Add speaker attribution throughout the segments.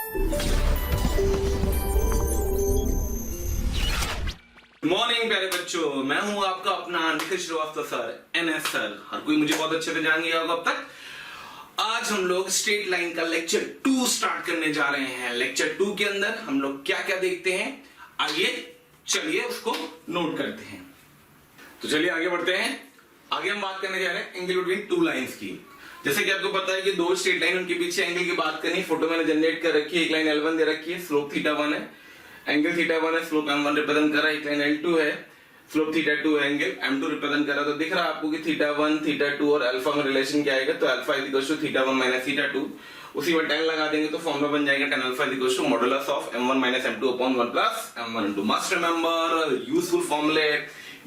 Speaker 1: Morning प्यारे बच्चों, मैं हूं आपका अपना Nikhil Shrivastava sir, NS sir. हर कोई मुझे बहुत अच्छे से जान गया होगा अब तक। आज हम लोग स्ट्रेट लाइन का लेक्चर 2 स्टार्ट करने जा रहे हैं। लेक्चर 2 के अंदर हम लोग क्या क्या देखते हैं, आइए चलिए उसको नोट करते हैं। तो चलिए आगे बढ़ते हैं। आगे हम बात करने जा रहे हैं एंगल बिटवीन 2 लाइंस की। जैसे कि आपको पता है कि 2 स्ट्रेट लाइन, उनके पीछे एंगल की बात करनी। फोटो मैंने जनरेट कर रखी है। एक लाइन L1 दे रखी है, स्लोप θ1 है, एंगल θ1 है, स्लोप m1 रिप्रेजेंट कर रहा है। एक लाइन L2 है, स्लोप θ2 है, एंगल m2 रिप्रेजेंट कर रहा है। तो दिख रहा है आपको कि θ1 θ2 और अल्फा में रिलेशन क्या आएगा, तो alpha is equal to θ1 minus θ2। उसी में tan लगा देंगे तो फॉर्मूला बन जाएगा tan alpha is equal to modulus of m1 minus m2 upon 1 plus m1 into. Must remember, useful फॉर्मूले,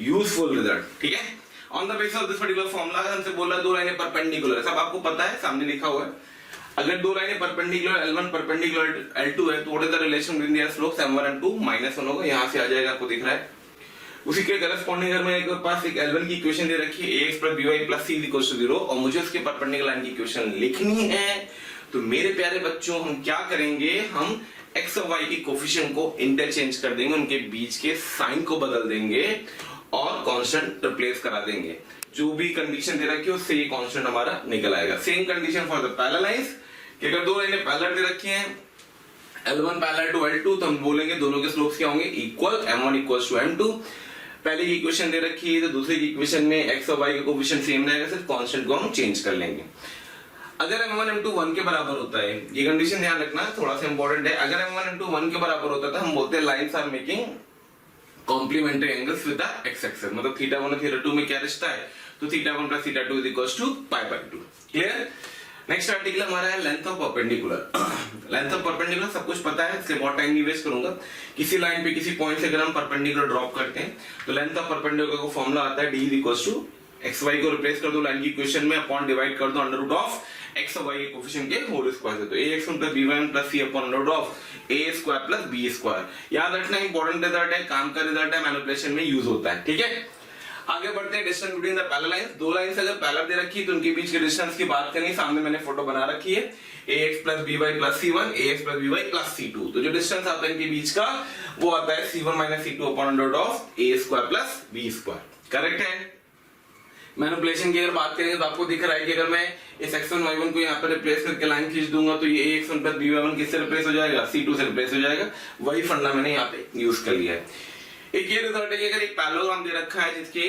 Speaker 1: यूजफुल रिजल्ट। ठीक है, on the basis of this particular formula हमसे बोला 2 लाइनें परपेंडिकुलर है। सब आपको पता है, सामने लिखा हुआ है। अगर 2 लाइनें परपेंडिकुलर, L1 परपेंडिकुलर L2 है, तो what is the relation between their slopes m1 and 2 -1 होगा। यहां से आ जाएगा, आपको दिख रहा है। उसी के करस्पॉन्डिंग अगर मेरे पास एक L1 की इक्वेशन दे रखी है, ax + by + c = 0, और मुझे उसके परपेंडिकुलर लाइन की इक्वेशन लिखनी है, तो मेरे प्यारे बच्चों हम क्या करेंगे, हम x और y की कोफिशिएंट को इंटरचेंज कर देंगे, उनके बीच के साइन को बदल देंगे और कांस्टेंट रिप्लेस करा देंगे। जो भी कंडीशन दे रखी है उससे ये कांस्टेंट हमारा निकल आएगा। Same condition for the parallel lines, कि अगर 2 लाइनें पैरेलल दे रखी हैं, L1 पैरेलल टू L2, तो हम बोलेंगे दोनों के स्लोप्स क्या होंगे, इक्वल, m1 = m2। पहले की इक्वेशन दे रखी है, तो दूसरी की इक्वेशन में x और y का कोफिशिएंट सेम रहेगा, सिर्फ कांस्टेंट को हम चेंज कर लेंगे। अगर m1 m2 1 के बराबर होता है, ये कंडीशन ध्यान रखना, थोड़ा सा इंपॉर्टेंट है। अगर m1 m2 1 के बराबर होता है, तो हम बोलते हैं lines are making complementary angles with the x axis. मतलब θ1 और θ2 में क्या रिश्ता है, तो θ1 + θ2 = π/2। क्लियर। नेक्स्ट आर्टिकल हमारा है length of perpendicular. Length of perpendicular सब कुछ पता है, इसलिए बहुत टाइम नहीं वेस्ट करूंगा। किसी लाइन पे किसी पॉइंट से अगर हम परपेंडिकुलर ड्रॉप करते हैं, तो लेंथ ऑफ परपेंडिकुलर का फॉर्मूला आता है d = xy को रिप्लेस कर दो लाइन की इक्वेशन में, अपॉन डिवाइड कर दो √ x और y के कोफिशिएंट के होल स्क्वायर से, तो ax1 + b1 + c upon √ a² + b²। याद रखना, इंपॉर्टेंट रिजल्ट है, काम का रिजल्ट है, मैनिपुलेशन में यूज होता है। ठीक है, आगे बढ़ते हैं। Distance between the parallel lines. 2 lines अगर पैरेलल दे रखी है, तो उनके बीच के डिस्टेंस की बात करें। सामने मैंने फोटो बना रखी है, ax + by + c1, ax + by + c2। तो जो डिस्टेंस आता है इनके बीच का, वो आता है c1 - c2 upon √ a² + b²। Correct है। मैनिपुलेशन की अगर बात करेंगे, तो आपको दिख रहा है कि अगर मैं इस x1 y1 को यहाँ पर रिप्लेस करके लाइन खींच दूंगा, तो ये ax1 + by1 किससे रिप्लेस हो जाएगा, c2 से रिप्लेस हो जाएगा। वही फंडा मैंने यहाँ पे यूज कर लिया है। एक ये रिजल्ट है कि अगर एक पैरेललोग्राम दे रखा है, जिसके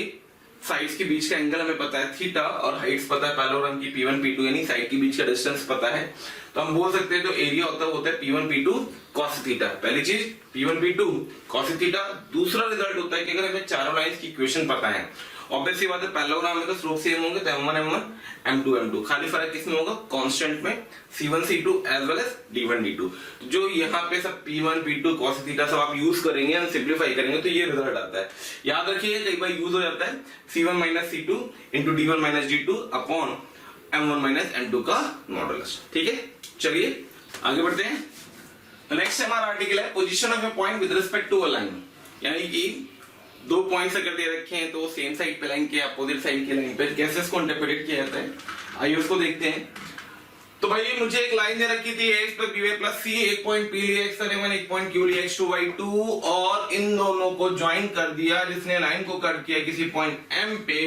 Speaker 1: साइड्स के बीच का एंगल हमें पता है थीटा, और हाइट्स पता है पैरेललोग्राम की p1 p2, यानी साइड के बीच का डिस्टेंस पता है, तो हम बोल सकते हैं जो एरिया होता है p1 p2 cos थीटा। पहली चीज p1 p2 cos थीटा। दूसरा रिजल्ट होता है कि अगर हमें चारों लाइंस की इक्वेशन पता है, ऑब्वियस सी बात है, पैरेललोग्राम में तो स्लोप सेम होंगे, तो m1 m1 m2 m2। खाली फर्क किसमें होगा, कांस्टेंट में, c1 c2 as well as d1 d2। जो यहाँ पे सब p1 p2 cos थीटा सब आप यूज करेंगे और सिंपलीफाई करेंगे, तो ये रिजल्ट आता है। याद रखिए, कई बार यूज हो जाता है c1 - c2 * d1 - d2 upon m1 - m2 का मॉडुलस। ठीक है, चलिए आगे बढ़ते हैं। नेक्स्ट हमारा आर्टिकल है position of a point with respect to a line. यानी कि 2 पॉइंट्स अगर दे रखे हैं, तो सेम साइड पे लाइन के अपोजिट साइड के लाइन पे कैसे इसको इंटरप्रेट किया जाता है, आइए उसको देखते हैं। तो भाई मुझे एक लाइन दे रखी थी ax + by + c, एक पॉइंट p लिया x1, एक पॉइंट q लिया x2 y2, और इन दोनों को ज्वाइन कर दिया, जिसने लाइन को कट किया किसी पॉइंट m पे।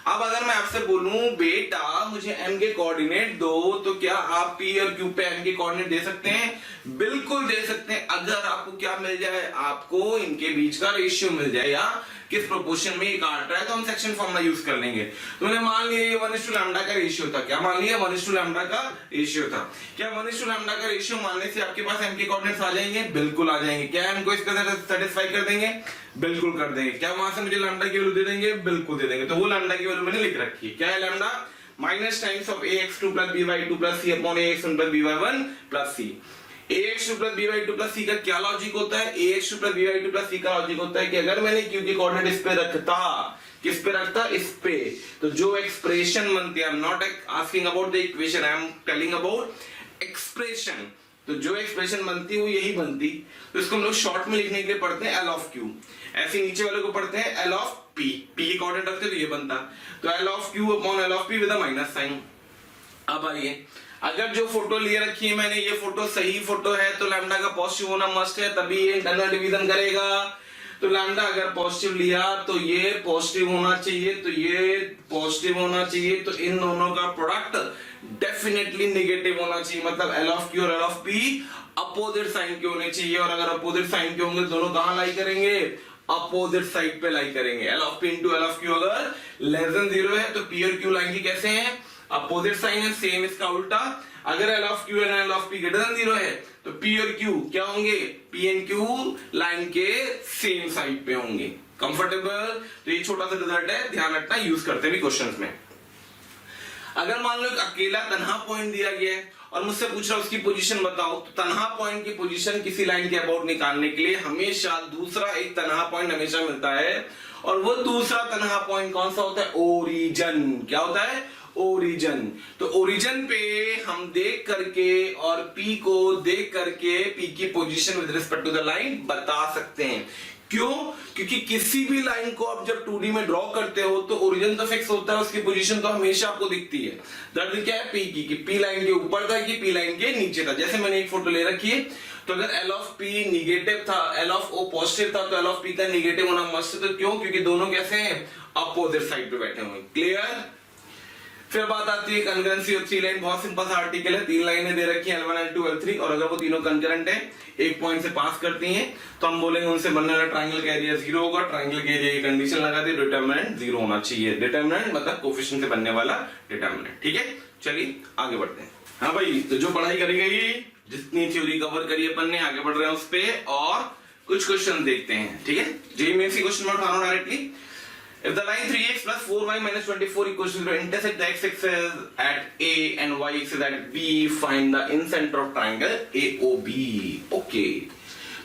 Speaker 1: अब अगर मैं आपसे बोलूं बेटा मुझे m के कोऑर्डिनेट दो, तो क्या आप p और q पे m के कोऑर्डिनेट दे सकते हैं? बिल्कुल दे सकते हैं। अगर आपको क्या मिल जाए, आपको इनके बीच का रेशियो मिल जाए, या किस प्रोपोर्शन में ये काट रहा है, तो हम सेक्शन फॉर्मूला यूज कर लेंगे। तो मैंने मान लिया ये 1:λ का रेशियो था। क्या मान लिया, 1:λ का रेशियो था। क्या 1:λ का रेशियो मानने से आपके पास m के कोऑर्डिनेट्स आ जाएंगे? बिल्कुल आ जाएंगे। क्या m को इसके साथ सेटिस्फाई कर देंगे? बिल्कुल कर देंगे। क्या वहां से मुझे लैम्डा की वैल्यू दे देंगे? बिल्कुल दे देंगे। तो वो लैम्डा की वैल्यू मैंने लिख रखी है। क्या है lambda? Minus times of ax2 + by2 + c upon ax1 + by1 + c। ax2 + by2 + c का क्या लॉजिक होता है? ax2 + by2 + c का लॉजिक होता है कि अगर मैंने q के कोऑर्डिनेट इस पे रखता, किस पे रखता? इस पे, तो जो एक्सप्रेशन बनती है, आई am not asking about the equation, I am telling about expression. तो जो एक्सप्रेशन बनती है वो यही बनती। तो इसको हम लोग शॉर्ट में लिखने के लिए पढ़ते हैं L of Q। ऐसे नीचे वाले को पढ़ते हैं L of P। P के कोऑर्डिनेट रखते तो ये बनता। तो L of Q upon L of P with a minus sign. अब आइए, अगर जो फोटो लिए रखी है मैंने ये फोटो सही फोटो है तो लैम्डा का पॉजिटिव होना मस्ट है, तभी ये इंटरनल डिवीजन करेगा। तो लैम्डा अगर पॉजिटिव लिया तो ये पॉजिटिव होना चाहिए, तो ये पॉजिटिव होना चाहिए, तो इन दोनों का प्रोडक्ट डेफिनेटली नेगेटिव होना चाहिए। मतलब एल ऑफ क्यू और L of P opposite sign के होने चाहिए, और अगर अपोजिट साइन के होंगे दोनों कहां लाई करेंगे, अपोजिट साइड पे लाई करेंगे। L of P into L of Q अगर लेस देन 0 है तो पी और क्यू लाइन की कैसे है, अपोजिट साइन है, सेम इसका उल्टा। अगर L of Q and L of P greater than 0 है तो पी और क्यू क्या होंगे, पी एंड क्यू लाइन के सेम साइड पे होंगे। कंफर्टेबल? तो ये छोटा सा रिजल्ट है, ध्यान रखना, यूज करते भी क्वेश्चंस में। अगर मान लो एक अकेला तन्हा पॉइंट दिया गया है और मुझसे पूछ रहा है उसकी पोजीशन बताओ, तो तन्हा पॉइंट की पोजीशन किसी लाइन के अबाउट निकालने के लिए हमेशा दूसरा एक तन्हा पॉइंट हमेशा मिलता है, और वो दूसरा तन्हा पॉइंट कौन सा होता है, ओरिजिन। क्या होता है, ओरिजिन। तो ओरिजिन पे हम देख करके और पी को देख करके पी की position with respect to the line बता सकते हैं। क्यों? क्योंकि किसी भी लाइन को आप जब 2D में ड्रॉ करते हो तो ओरिजिन तो फिक्स होता है, उसकी पोजीशन तो हमेशा आपको दिखती है। दर्द क्या है, पी की, कि पी लाइन के ऊपर था कि पी लाइन के नीचे था। जैसे मैंने एक फोटो ले रखी है, तो अगर एल ऑफ पी निगेटिव था, एल ऑफ ओ पॉजिटिव था, तो एल ऑफ पी का निगेटिव होना मस्ट है। तो क्यों? क्योंकि दोनों कैसे हैं, अपोजिट साइड पे बैठे हुए। क्लियर? फिर बात आती है कंकरेंसी ऑफ 3 लाइन। बहुत सिंपल सा आर्टिकल है, 3 लाइनें दे रखी हैं L1 L2 L3, और अगर वो तीनों कंकरेंट है, एक पॉइंट से पास करती हैं, तो हम बोलेंगे उनसे बनने वाला ट्रायंगल का एरिया 0 होगा। ट्रायंगल के एरिया की कंडीशन लगा दी, डिटरमिनेंट 0 होना चाहिए। डिटरमिनेंट मतलब कोफिशिएंट से बनने वाला डिटरमिनेंट। ठीक है, चलिए आगे बढ़ते हैं। हाँ भाई, तो जो पढ़ाई करी गई, जितनी थ्योरी कवर करी अपन ने, आगे बढ़ रहे हैं उस पे और कुछ क्वेश्चन देखते हैं। ठीक है, जेईई में से क्वेश्चन मैं उठा रहा हूं directly. If the line 3x plus 4y minus 24 equals to 0 intersect the x-axis at A and y-axis at B, find the incenter of triangle AOB. Okay.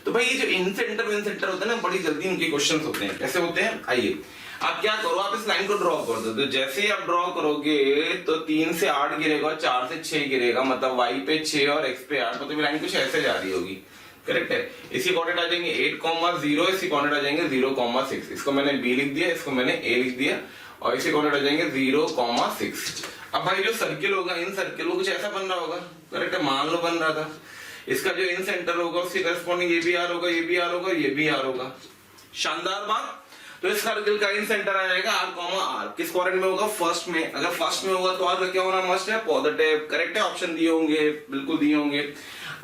Speaker 1: तो भाई ये जो incenter होता है ना, बड़ी जल्दी इनके क्वेश्चंस होते हैं। कैसे होते हैं, आइए आप क्या करो, आप इस लाइन को ड्रॉ कर दो। तो जैसे ही आप ड्रॉ करोगे तो 3 से 8 गिरेगा, 4 से 6 गिरेगा, मतलब y पे 6 और x पे 8, मतलब लाइन कुछ ऐसे जा रही होगी। करेक्ट है। इसी कोऑर्डिनेट आ जाएंगे 8,0, इसी कोऑर्डिनेट आ जाएंगे 0,6। इसको मैंने b लिख दिया, इसको मैंने a लिख दिया, और इसी कोऑर्डिनेट आ जाएंगे 0,6। अब भाई जो सर्किल होगा, इन सर्किल को कुछ ऐसा बन रहा होगा। करेक्ट है, मान लो बन रहा था। इसका जो इन सेंटर होगा उसके करस्पॉन्डिंग ये भी आर होगा, ये भी आर होगा, ये भी आर होगा। शानदार बात। तो इस सर्किल का इन सेंटर आ जाएगा r, किस क्वाड्रेंट में होगा, फर्स्ट में। अगर फर्स्ट में होगा तो r का क्या होना मस्ट है, पॉजिटिव। करेक्ट है, ऑप्शन दिए होंगे, बिल्कुल दिए होंगे।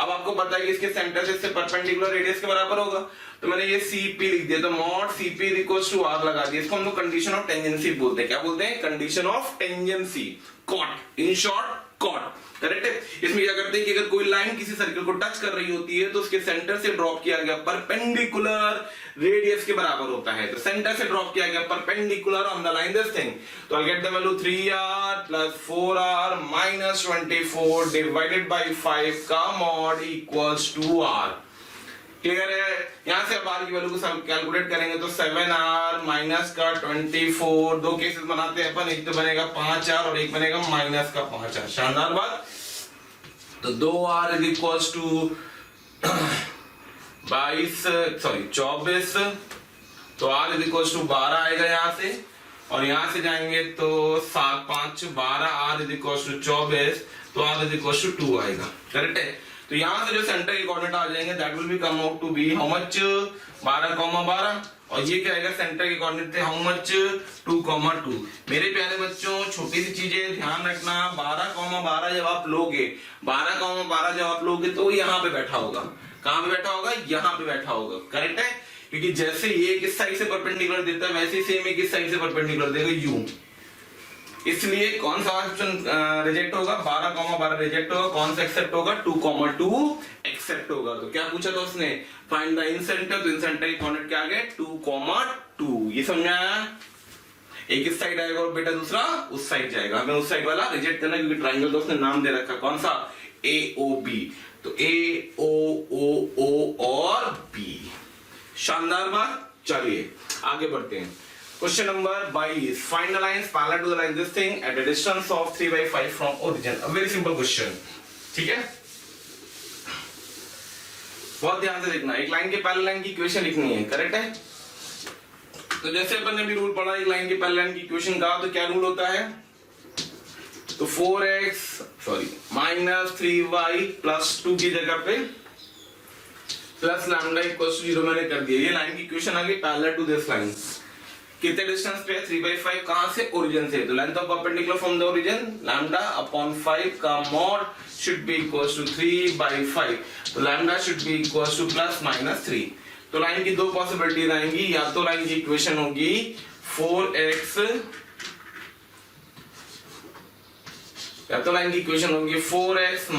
Speaker 1: अब आपको पता है कि इसके सेंटर से इससे परपेंडिकुलर रेडियस के बराबर होगा, तो मैंने ये CP लिख दिया, तो mod CP equals to R लगा दिया। इसको हम लोग कंडीशन ऑफ टेंजेंसी बोलते हैं। क्या बोलते हैं, condition of tangency, cot, in short cot. Correct है। इसमें क्या करते हैं कि अगर कोई लाइन किसी सर्किल को टच कर रही होती है तो उसके सेंटर से ड्रॉप किया गया परपेंडिकुलर रेडियस के बराबर होता है। तो सेंटर से ड्रॉप किया गया perpendicular on the line this thing, तो I get the value 3r plus 4r minus 24 divided by 5 का mod equals to r। Clear है। यहां से अब r की वैल्यू को कैलकुलेट करेंगे तो 7r माइनस का 24, दो केसेस बनाते हैं अपन, एक तो बनेगा 5r और एक बनेगा माइनस का 5r। शानदार बात। तो 2r इज इक्वल्स टू 24, तो r इज इक्वल्स टू 12 आएगा यहाँ से, और यहां से जाएंगे तो 7 5 12, r इज इक्वल्स टू 24, तो r इज इक्वल्स टू 2 आएगा। करेक्ट है। तो यहां से जो सेंटर के कोऑर्डिनेट आ जाएंगे that will be come out to be how much, 12,12, और ये क्या आएगा, सेंटर के कोऑर्डिनेट थे हाउ मच, 2,2। मेरे प्यारे बच्चों, छोटी सी चीजें ध्यान रखना, 12,12 जब आप लोगे, 12,12 जब आप लोगे तो यहाँ पे बैठा होगा। कहां पे बैठा होगा, यहाँ पे बैठा होगा। करेक्ट है, क्योंकि जैसे ये किस साइड से परपेंडिकुलर देता है वैसे ही सेम ये किस साइड से परपेंडिकुलर देगा, यू। इसलिए कौन सा ऑप्शन रिजेक्ट होगा, 12,12 रिजेक्ट होगा। कौन सा एक्सेप्ट होगा, 2,2 एक्सेप्ट होगा। तो क्या पूछा था उसने, फाइंड द इंसेंटर। तो इंसेंटर के कोऑर्डिनेट क्या आ गए, 2,2। ये समझ आया। एक इस साइड आएगा और बेटा दूसरा उस साइड जाएगा। हमें उस साइड वाला रिजेक्ट करना, क्योंकि ट्रायंगल तो उसने नाम दे रखा, कौन सा, AOB। तो AOO और B। शानदार बात। चलिए आगे बढ़ते हैं। Question number 22, find the lines parallel to the line this thing at a distance of 3/5 from origin. A very simple question. ठीक है, बहुत ध्यान से देखना। एक लाइन के पैरेलल लाइन की इक्वेशन लिखनी है। करेक्ट है। तो जैसे अपन ने भी रूल पढ़ा एक लाइन के पैरेलल लाइन की इक्वेशन का, तो क्या रूल होता है, तो 4x -3y + 2 की जगह पे प्लस लैम्डा इक्वल टू 0 मैंने कर दिया। ये लाइन की इक्वेशन आ गई पैरेलल टू दिस लाइन। कितने डिस्टेंस पे है? 3/5। कहां से? ओरिजिन से। तो length of perpendicular from the origin lambda upon 5 का mod should be equal to 3/5। तो lambda should be equal to ±3। तो लाइन की दो पॉसिबिलिटीज आएंगी, या तो लाइन की इक्वेशन होगी 4x, या तो लाइन की इक्वेशन होगी 4x -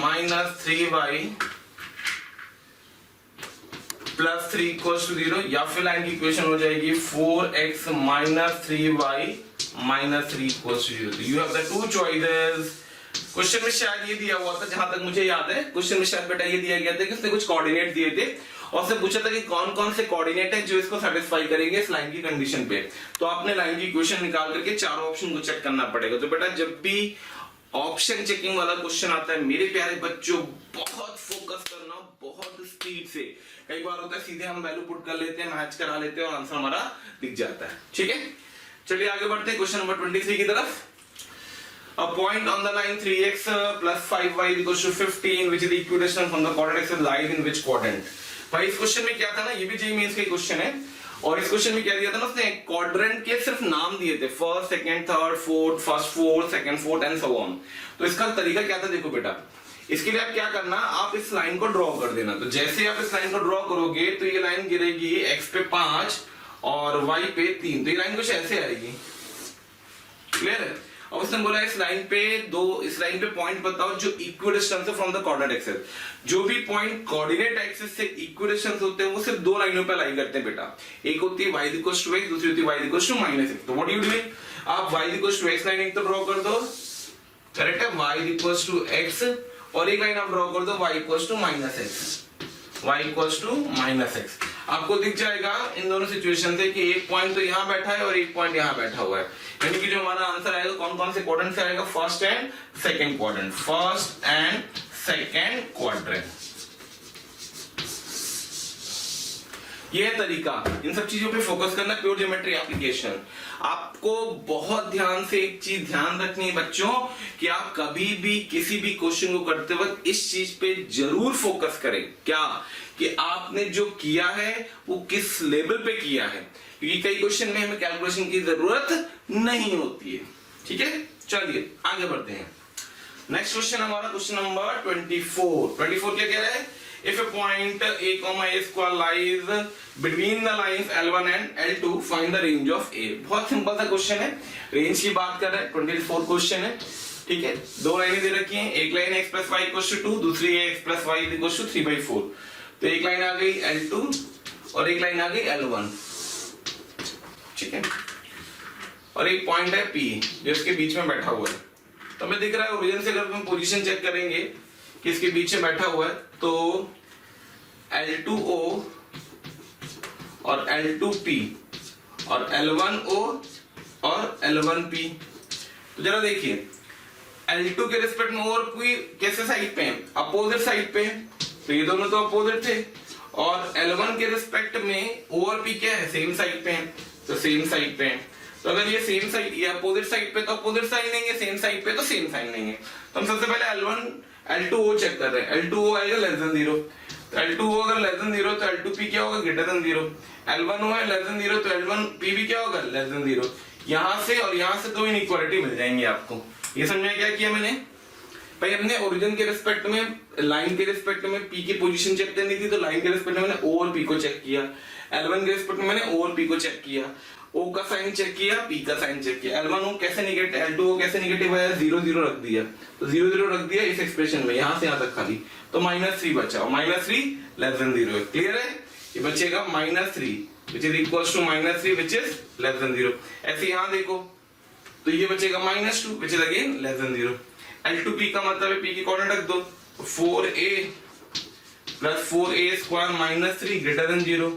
Speaker 1: 3y + 3 = 0, या फिर लाइन की इक्वेशन हो जाएगी 4x - 3y - 3 = 0। तो you have the two choices. Question में शायद ये दिया हुआ था, जहां तक मुझे याद है क्वेश्चन में शायद बेटा ये दिया गया था कि उसने कुछ कोऑर्डिनेट दिए थे और उससे पूछा था कि कौन कौन से कोऑर्डिनेट है जो इसको सेटिस्फाई करेंगे इस लाइन की कंडीशन पे। तो आपने लाइन की इक्वेशन निकाल करके चारों ऑप्शन को चेक करना पड़ेगा। तो बेटा जब भी ऑप्शन चेकिंग वाला क्वेश्चन आता है मेरे प्यारे बच्चों, बहुत फोकस करना, बहुत स्पीड से। कई बार होता है सीधे हम वैल्यू पुट कर लेते हैं, मैच करा लेते हैं और आंसर हमारा दिख जाता है। ठीक है, चलिए आगे बढ़ते हैं क्वेश्चन नंबर 23 की तरफ। A point on the line 3x + 5y = 15 which is the equidistant from the coordinate axis lies in which quadrant? भाई इस क्वेश्चन में क्या था ना, ये भी जेईई मेंस का क्वेश्चन है और इस क्वेश्चन में क्या दिया था ना, उसने क्वाड्रेंट के सिर्फ नाम दिए थे, first, second, third, fourth, first, fourth, second, fourth and so on. तो इसका तरीका क्या था, देखो बेटा, इसके लिए आप क्या करना, आप इस लाइन को ड्रॉ कर देना। तो जैसे आप इस लाइन को ड्रॉ करोगे तो ये लाइन गिरेगी x पे 5 और y पे 3। तो ये लाइन कुछ ऐसे आएगी। क्लियर है? और उसने बोला इस लाइन पे पॉइंट बताओ जो इक्विडिस्टेंस है फ्रॉम द कोऑर्डिनेट एक्सिस। जो भी पॉइंट कोऑर्डिनेट एक्सिस से इक्विडिस्टेंस होते हैं वो सिर्फ दो लाइनों पे लाई करते हैं बेटा। एक होती है y = x, दूसरी होती है y = -x। तो व्हाट यू डूइंग, आप y = x लाइन एक तो ड्रॉ कर दो, करेक्ट है, y = x, और एक लाइन आप ड्रॉ कर दो y = -x। आपको दिख जाएगा इन दोनों सिचुएशन से कि एक पॉइंट तो यहाँ बैठा है और एक पॉइंट यहाँ बैठा हुआ है। यानी कि जो हमारा आंसर आएगा कौन कौन से क्वाड्रेंट से आएगा, first and second quadrant, first and second quadrant. ये है तरीका, इन सब चीजों पे फोकस करना, प्योर ज्योमेट्री एप्लीकेशन। आपको बहुत ध्यान से एक चीज ध्यान रखनी है बच्चों कि आप कभी भी किसी भी क्वेश्चन को करते वक्त इस चीज पे जरूर फोकस करें, क्या कि आपने जो किया है वो किस लेवल पे किया है, क्योंकि कई क्वेश्चन में हमें कैलकुलेशन की जरूरत नहीं होती है। ठीक है, चलिए आगे बढ़ते हैं। नेक्स्ट क्वेश्चन हमारा क्वेश्चन नंबर 24 क्या कह रहा है, if a point a, a² lies between the lines L1 and L2 find the range of A। बहुत सिंपल सा क्वेश्चन है, रेंज की बात कर रहे हैं, 24 क्वेश्चन है। ठीक है, दो लाइनें दे रखी हैं, एक लाइन x + y = 2, दूसरी है x + y = 3/4। तो एक लाइन आ गई L2 और एक लाइन आ गई L1। ठीक है, और एक पॉइंट है P जो इसके बीच में बैठा हुआ है। तो हमें दिख रहा है ओरिजिन से अगर हम पोजीशन चेक करेंगे कि इसके बीच में बैठा हुआ है तो L2O और L2P और L1O और L1P। तो जरा देखिए L2 के रिस्पेक्ट में और कोई कैसे साइड पे है, अपोजिट साइड पे, तो ये दोनों तो अपोजिट थे, और L1 के रिस्पेक्ट में O और P क्या है, सेम साइड पे है, तो सेम साइड पे है। तो अगर ये सेम साइड, ये अपोजिट साइड पे तो अपोजिट साइन लेंगे, सेम साइड पे तो सेम साइन लेंगे। तो हम सबसे पहले L2O चेक कर रहे हैं, L2O आएगा <0। तो L2O अगर <0 तो L2P क्या होगा, <0। L1O है <0 तो L1P भी क्या होगा, <0। यहां से और यहां से दो इनइक्वालिटी मिल जाएंगी आपको। ये समझ में क्या किया मैंने, भाई हमने ओरिजिन के रिस्पेक्ट में, लाइन के रिस्पेक्ट में P की पोजीशन चेक करनी थी, तो लाइन के रिस्पेक्ट में मैंने O और P को चेक किया। L1 के रिस्पेक्ट में मैंने O और P को चेक किया, O का साइन चेक किया, P का साइन चेक किया। L1O कैसे नेगेटिव, L2O कैसे नेगेटिव है, 0 रख दिया, तो 0 रख दिया इस एक्सप्रेशन में, यहां से यहां तक खाली, तो -3 बचा, और -3 <0 है। क्लियर है, ये बचेगा -3 which is equals to -3 which is <0। ऐसे यहां देखो तो ये बचेगा -2 which is again <0। L2P का मतलब है P की कोऑर्डिनेट रख दो, 4a + 4a² - 3 > 0।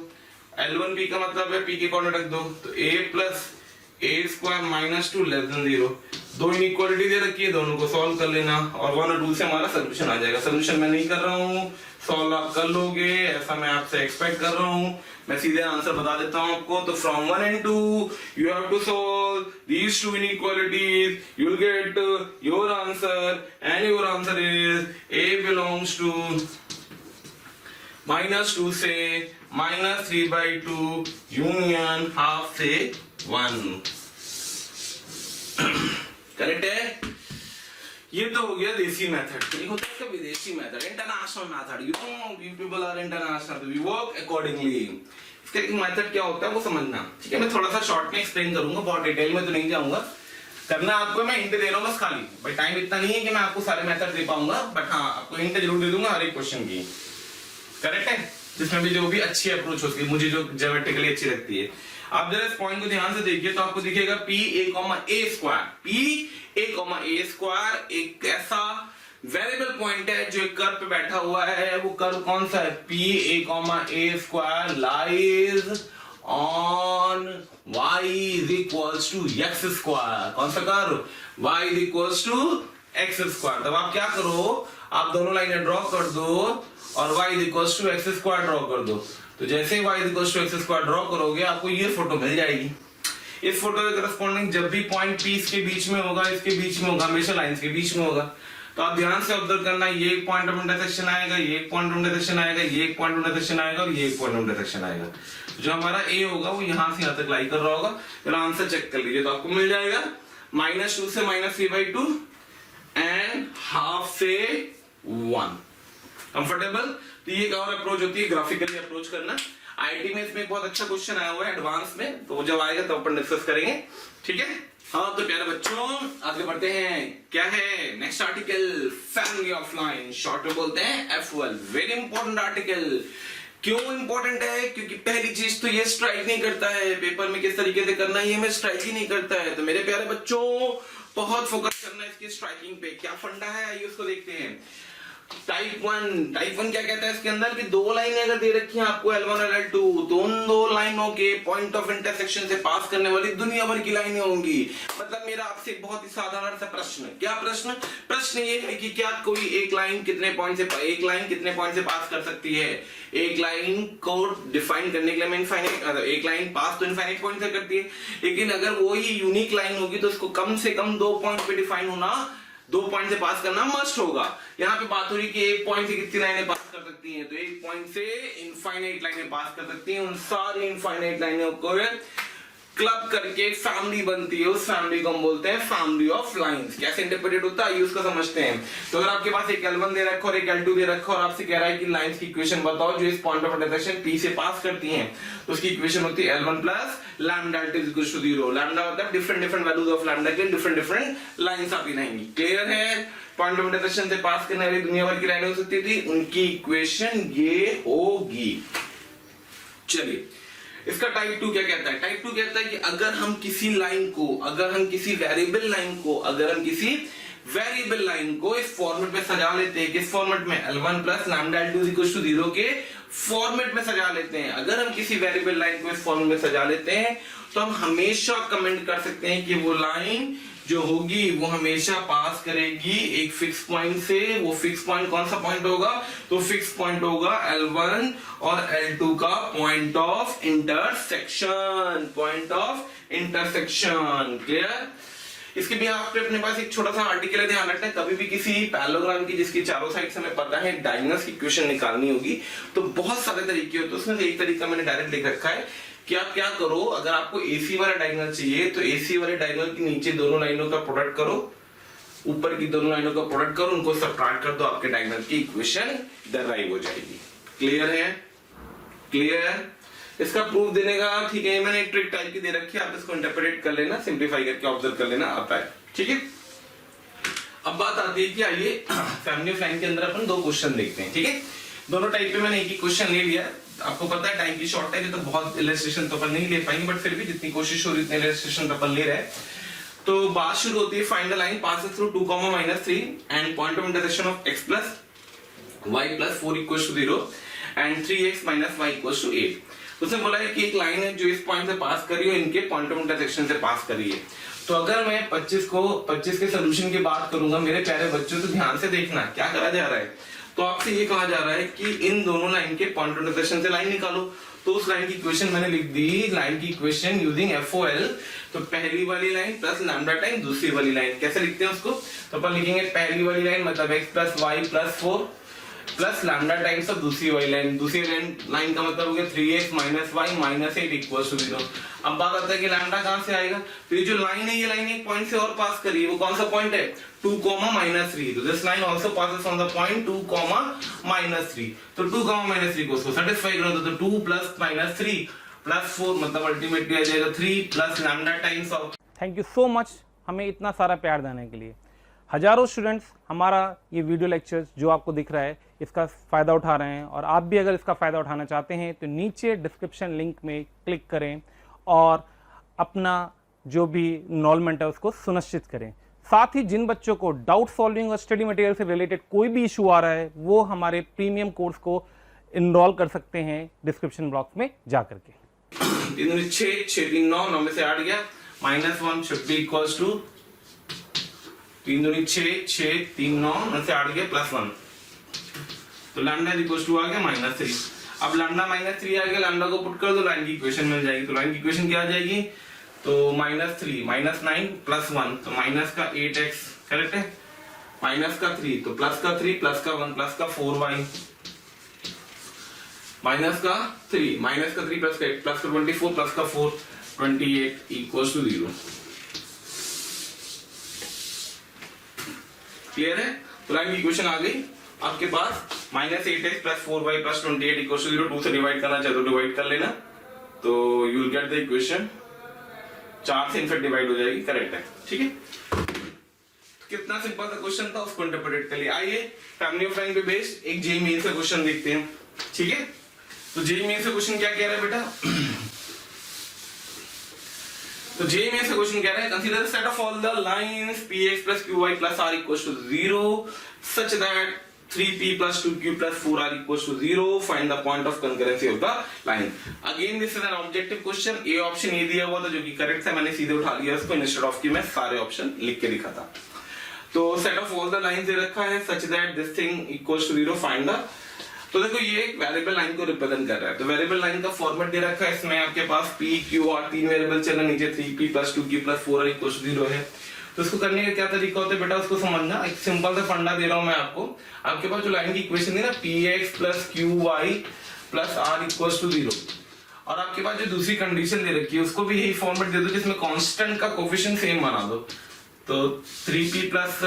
Speaker 1: L1P का मतलब है P की कोऑर्डिनेट रख दो, तो a + a² - 2 < 0। दो इनइक्वालिटी दे रखी है, दोनों को सॉल्व कर लेना और 1 और 2 से हमारा सोल्यूशन आ जाएगा। सोल्यूशन मैं नहीं कर रहा हूँ, सॉल्व आप कर लोगे, ऐसा मैं आपसे एक्सपेक्ट कर रहा हूं। मैं सीधे आंसर बता देता हूं आपको। तो from 1 and 2 you have to solve these two inequalities, you will get your answer, and your answer is A belongs to -2 से -3/2 यूनियन हाफ से 1। करेक्ट है। ये तो हो गया देसी मेथड। एक होता है विदेशी method, international method. You people are international, we work accordingly. इसका एक मेथड क्या होता है वो समझना, ठीक है। मैं थोड़ा सा शॉर्ट में एक्सप्लेन करूंगा, बहुत डिटेल में तो नहीं जाऊंगा। करना आपको मैं हिंट दे रहा हूँ बस खाली, भाई टाइम इतना नहीं है कि मैं आपको सारे मेथड दे पाऊंगा, बट हाँ आपको हिंट जरूर दे दूंगा हर एक क्वेश्चन की। करेक्ट है, जिसमें भी जो भी अच्छी अप्रोच होती है, मुझे जो ज्योमेट्रिकली अच्छी लगती है। आप जरा इस पॉइंट को ध्यान से देखिए तो आपको दिखेगा P A, A square. P A, A square एक ऐसा वेरिएबल पॉइंट है जो एक कर्व पे बैठा हुआ है। वो कर्व कौन सा है? P A square lies on y is equals to x square. कौन सा curve? y is equals to x square. तब आप क्या करो, आप दोनों लाइनें ड्रॉ कर दो और y is equals to x square draw कर दो। तो जैसे y is equals to x square draw करोगे आपको ये फोटो मिल जाएगी। इस फोटो के करस्पॉन्डिंग जब भी पॉइंट P इसके बीच में होगा, इसके बीच में होगा, हमेशा लाइंस के बीच में होगा। तो आप ध्यान से ऑब्जर्व करना, ये एक पॉइंट ऑफ इंटरसेक्शन आएगा, ये एक पॉइंट ऑफ इंटरसेक्शन आएगा, ये एक पॉइंट ऑफ इंटरसेक्शन आएगा और ये एक पॉइंट ऑफ इंटरसेक्शन आएगा। जो हमारा A होगा वो यहाँ से यहाँ तक लाई कर रहा होगा। फिर आंसर चेक कर लीजिए तो आपको मिल जाएगा -2 से -3/2 एंड हाफ से 1। कंफर्टेबल। तो ये एक और अप्रोच होती है, ग्राफिकली अप्रोच करना। आईटी में इसमें बहुत अच्छा क्वेश्चन आया हुआ है एडवांस में, तो जब आएगा तो अपन डिस्कस करेंगे, ठीक है। हाँ तो प्यारे बच्चों आगे बढ़ते हैं। क्या है next article? Family of line, short में बोलते हैं F1। Very important article. क्यों इंपॉर्टेंट है? क्योंकि पहली चीज तो ये स्ट्राइक नहीं करता है पेपर में, किस तरीके से करना है ये हमें स्ट्राइक ही नहीं करता है। तो मेरे प्यारे बच्चों बहुत फोकस करना है इसकी स्ट्राइकिंग पे। क्या फंडा है आइए उसको देखते हैं। टाइप 1 क्या कहता है इसके अंदर कि दो लाइनें अगर दे रखी हैं आपको L1 और L2, तो उन दो लाइनों के पॉइंट ऑफ इंटरसेक्शन से पास करने वाली दुनिया भर की लाइनें होंगी। मतलब मेरा आपसे एक बहुत ही साधारण सा प्रश्न। क्या प्रश्न ये है कि क्या कोई एक लाइन कितने पॉइंट से पास कर सकती है? एक लाइन को डिफाइन करने के लिए मैं इनफाइनाइट, एक लाइन पास तो इनफाइनाइट पॉइंट से करती है, लेकिन अगर वो ही यूनिक लाइन होगी तो उसको कम से कम 2 पॉइंट पे डिफाइन होना, 2 पॉइंट से पास करना मस्ट होगा। यहाँ पे बात हो रही कि 1 पॉइंट से कितनी लाइनें पास कर सकती हैं? तो 1 पॉइंट से इनफाइनाइट लाइनें पास कर सकती हैं। उन सारी इनफाइनाइट लाइनों को क्लब करके फैमिली बनती है, उस फैमिली को हम बोलते हैं फैमिली ऑफ लाइंस। कैसे इंटरप्रेटेड होता है उसको समझते हैं। तो अगर आपके पास एक L1 दे रखा और एक L2 दे रखा और आपसे कह रहा है कि लाइंस की इक्वेशन बताओ जो इस पॉइंट ऑफ इंटरसेक्शन P से पास करती हैं, तो उसकी इक्वेशन होती है L1 plus lambda L2 is equal to 0। Lambda मतलब डिफरेंट वैल्यूज ऑफ लैम्डा के डिफरेंट लाइंस आप बनाएंगी। क्लियर है? पॉइंट ऑफ इंटरसेक्शन से पास करने वाली दुनिया भर की लाइनें हो सकती थी, उनकी इक्वेशन ये होगी। चलिए इसका टाइप 2 क्या कहता है? टाइप 2 कहता है कि अगर हम किसी वेरिएबल लाइन को इस फॉर्मेट में सजा लेते हैं, किस फॉर्मेट में? L1 plus lambda L2 is equal to 0 के फॉर्मेट में सजा लेते हैं। अगर हम किसी वेरिएबल लाइन को इस फॉर्मेट में सजा लेते हैं तो हम हमेशा कमेंट कर सकते हैं कि वो लाइन जो होगी वो हमेशा पास करेगी एक फिक्स पॉइंट से। वो फिक्स पॉइंट कौन सा पॉइंट होगा? तो फिक्स पॉइंट होगा L1 और L2 का पॉइंट ऑफ इंटरसेक्शन। क्लियर? इसके भी आप अपने पास एक छोटा सा आर्टिकल है, ध्यान रखना है कभी भी किसी पैरेललोग्राम की जिसकी चारों साइड से हमें पता है डायगोनल्स की इक्वेशन निकालनी होगी तो बहुत सारे तरीके होते हैं। उसमें से एक तरीका मैंने डायरेक्ट लिख रखा है कि आप क्या करो, अगर आपको AC वाला डायगोनल चाहिए तो AC वाले डायगोनल के नीचे दोनों लाइनों का प्रोडक्ट करो, ऊपर की दोनों लाइनों का प्रोडक्ट करो, उनको सबट्रैक्ट कर दो, आपके डायगोनल की इक्वेशन डराइव हो जाएगी। क्लियर है? क्लियर? इसका प्रूफ देने का ठीक है, मैंने एक ट्रिक टाइप की दे रखी है, आप इसको इंटरप्रेट कर लेना, सिंप्लीफाई करके ऑब्जर्व कर लेना, आता है। ठीक है, अब बात आती है कि आइए फैमिली ऑफ लाइन के अंदर अपन 2 क्वेश्चन देखते हैं। ठीक है, दोनों टाइप पे मैंने एक ही क्वेश्चन ले लिया। आपको पता है टाइम की शॉर्ट है तो बहुत इलस्ट्रेशन तो अपन नहीं ले पाएंगे, बट फिर भी जितनी कोशिश हो रही है इलस्ट्रेशन तो अपन ले रहे हैं। तो बात शुरू होती है, find the line passes through 2, -3 and point of intersection of x plus y plus 4 equals to 0 and 3x minus y equals to 8। उसने बोला है कि एक लाइन है जो इस पॉइंट से पास कर रही है, इनके पॉइंट ऑफ इंटरसेक्शन से पास कर रही है। तो अगर मैं 25 के सोल्यूशन की बात करूंगा मेरे प्यारे बच्चों, तो ध्यान से देखना क्या करा जा रहा है। तो आपसे ये कहा जा रहा है कि इन दोनों लाइन के पॉइंट ऑफ इंटरसेक्शन से लाइन निकालो। तो उस लाइन की इक्वेशन मैंने लिख दी, लाइन की इक्वेशन यूजिंग FOL। तो पहली वाली लाइन प्लस लैम्डा टाइम दूसरी वाली लाइन, कैसे लिखते हैं उसको? तो अपन लिखेंगे पहली वाली लाइन मतलब x plus y plus 4 plus lambda times of दूसरी वाली लाइन। दूसरी लाइन का मतलब हो गया 3x minus y minus 8 equal to 0। अब बात आता है कि लैम्डा कहां से आएगा? तो ये जो लाइन है, ये लाइन एक पॉइंट से और पास कर रही है, वो कौन सा पॉइंट है? 2, -3। तो this line also passes on the point 2, -3। तो 2, -3 को उसको सेटिस्फाई करो तो 2 प्लस -3 प्लस 4 मतलब अल्टीमेटली आ जाएगा 3 plus lambda times of.
Speaker 2: Thank you so much हमें इतना सारा प्यार देने के लिए। हजारों स्टूडेंट्स हमारा ये वीडियो लेक्चर्स जो आपको दिख रहा है इसका फ़ायदा उठा रहे हैं, और आप भी अगर इसका फ़ायदा उठाना चाहते हैं तो नीचे डिस्क्रिप्शन लिंक में क्लिक करें और अपना जो भी इनरोलमेंट है उसको सुनिश्चित करें। साथ ही जिन बच्चों को डाउट सॉल्विंग और स्टडी मटेरियल से रिलेटेड कोई भी इशू आ रहा है वो हमारे प्रीमियम कोर्स को इनरोल कर सकते हैं डिस्क्रिप्शन बॉक्स में जाकर के।
Speaker 1: 3 6 6 3 9 9 में से 8 गया, -1 should be equals to 3 6 6 3 9 में से 8 गया +1। तो लैम्डा इक्वल्स टू आ गया -3। अब लैम्डा -3 आ गया, लैम्डा को पुट कर दो, लाइन की इक्वेशन मिल जाएगी। तो लाइन की इक्वेशन क्या आ जाएगी? तो -3 -9 +1 तो माइनस का 8x, करेक्ट है? माइनस का 3 तो प्लस का 3 प्लस का 1 प्लस का 4y, माइनस का 3 प्लस का 8 प्लस का 24 प्लस का 4 28 इक्वल्स टू 0। क्लियर है? तो लाइन की इक्वेशन आ गई आपके पास, -8x plus 4y plus 28 equals to 0। 2 से डिवाइड करना चाहे तो डिवाइड कर लेना, तो you will get the equation. 4 से इनफैक्ट डिवाइड हो जाएगी, करेक्ट है, ठीक है? तो कितना सिंपल सा क्वेश्चन था, उसको इंटरप्रेट कर लिया। आइए फैमिली ऑफ लाइन पे बेस्ड एक जेईई मेंस का क्वेश्चन देखते हैं, ठीक है? तो जेईई मेंस का क्वेश्चन क्या कह रहा है बेटा? तो जेईई मेंस का क्वेश्चन कह रहा है consider set of all the lines px plus qy plus r equals to 0 such that 3p plus 2q plus 4r equals to 0. Find the point of concurrency of the line. Again this is an objective question. A option A दिया हुआ था जो कि correct है, मैंने सीधे उठा लिया इसको इंस्टेड ऑफ कि मैं सारे ऑप्शन लिख के दिखा था। तो set of all the lines दे रखा है such that this thing equals to 0. Find the, तो देखो ये एक वेरिएबल लाइन को रिप्रेजेंट कर रहा है। तो वेरिएबल लाइन का फॉर्मेट दे रखा है, इसमें आपके पास p q r तीन वेरिएबल चल रहे, नीचे 3p plus 2q plus 4r equals to 0 है। तो इसको करने का क्या तरीका होता है बेटा, उसको समझना। एक सिंपल सा फंडा दे रहा हूं मैं आपको। आपके पास जो लाइन की इक्वेशन है ना px plus qy plus r equals to 0, और आपके पास जो दूसरी कंडीशन दे रखी है उसको भी यही फॉर्मेट दे दो जिसमें कांस्टेंट का कोफिशिएंट सेम बना दो। तो 3p plus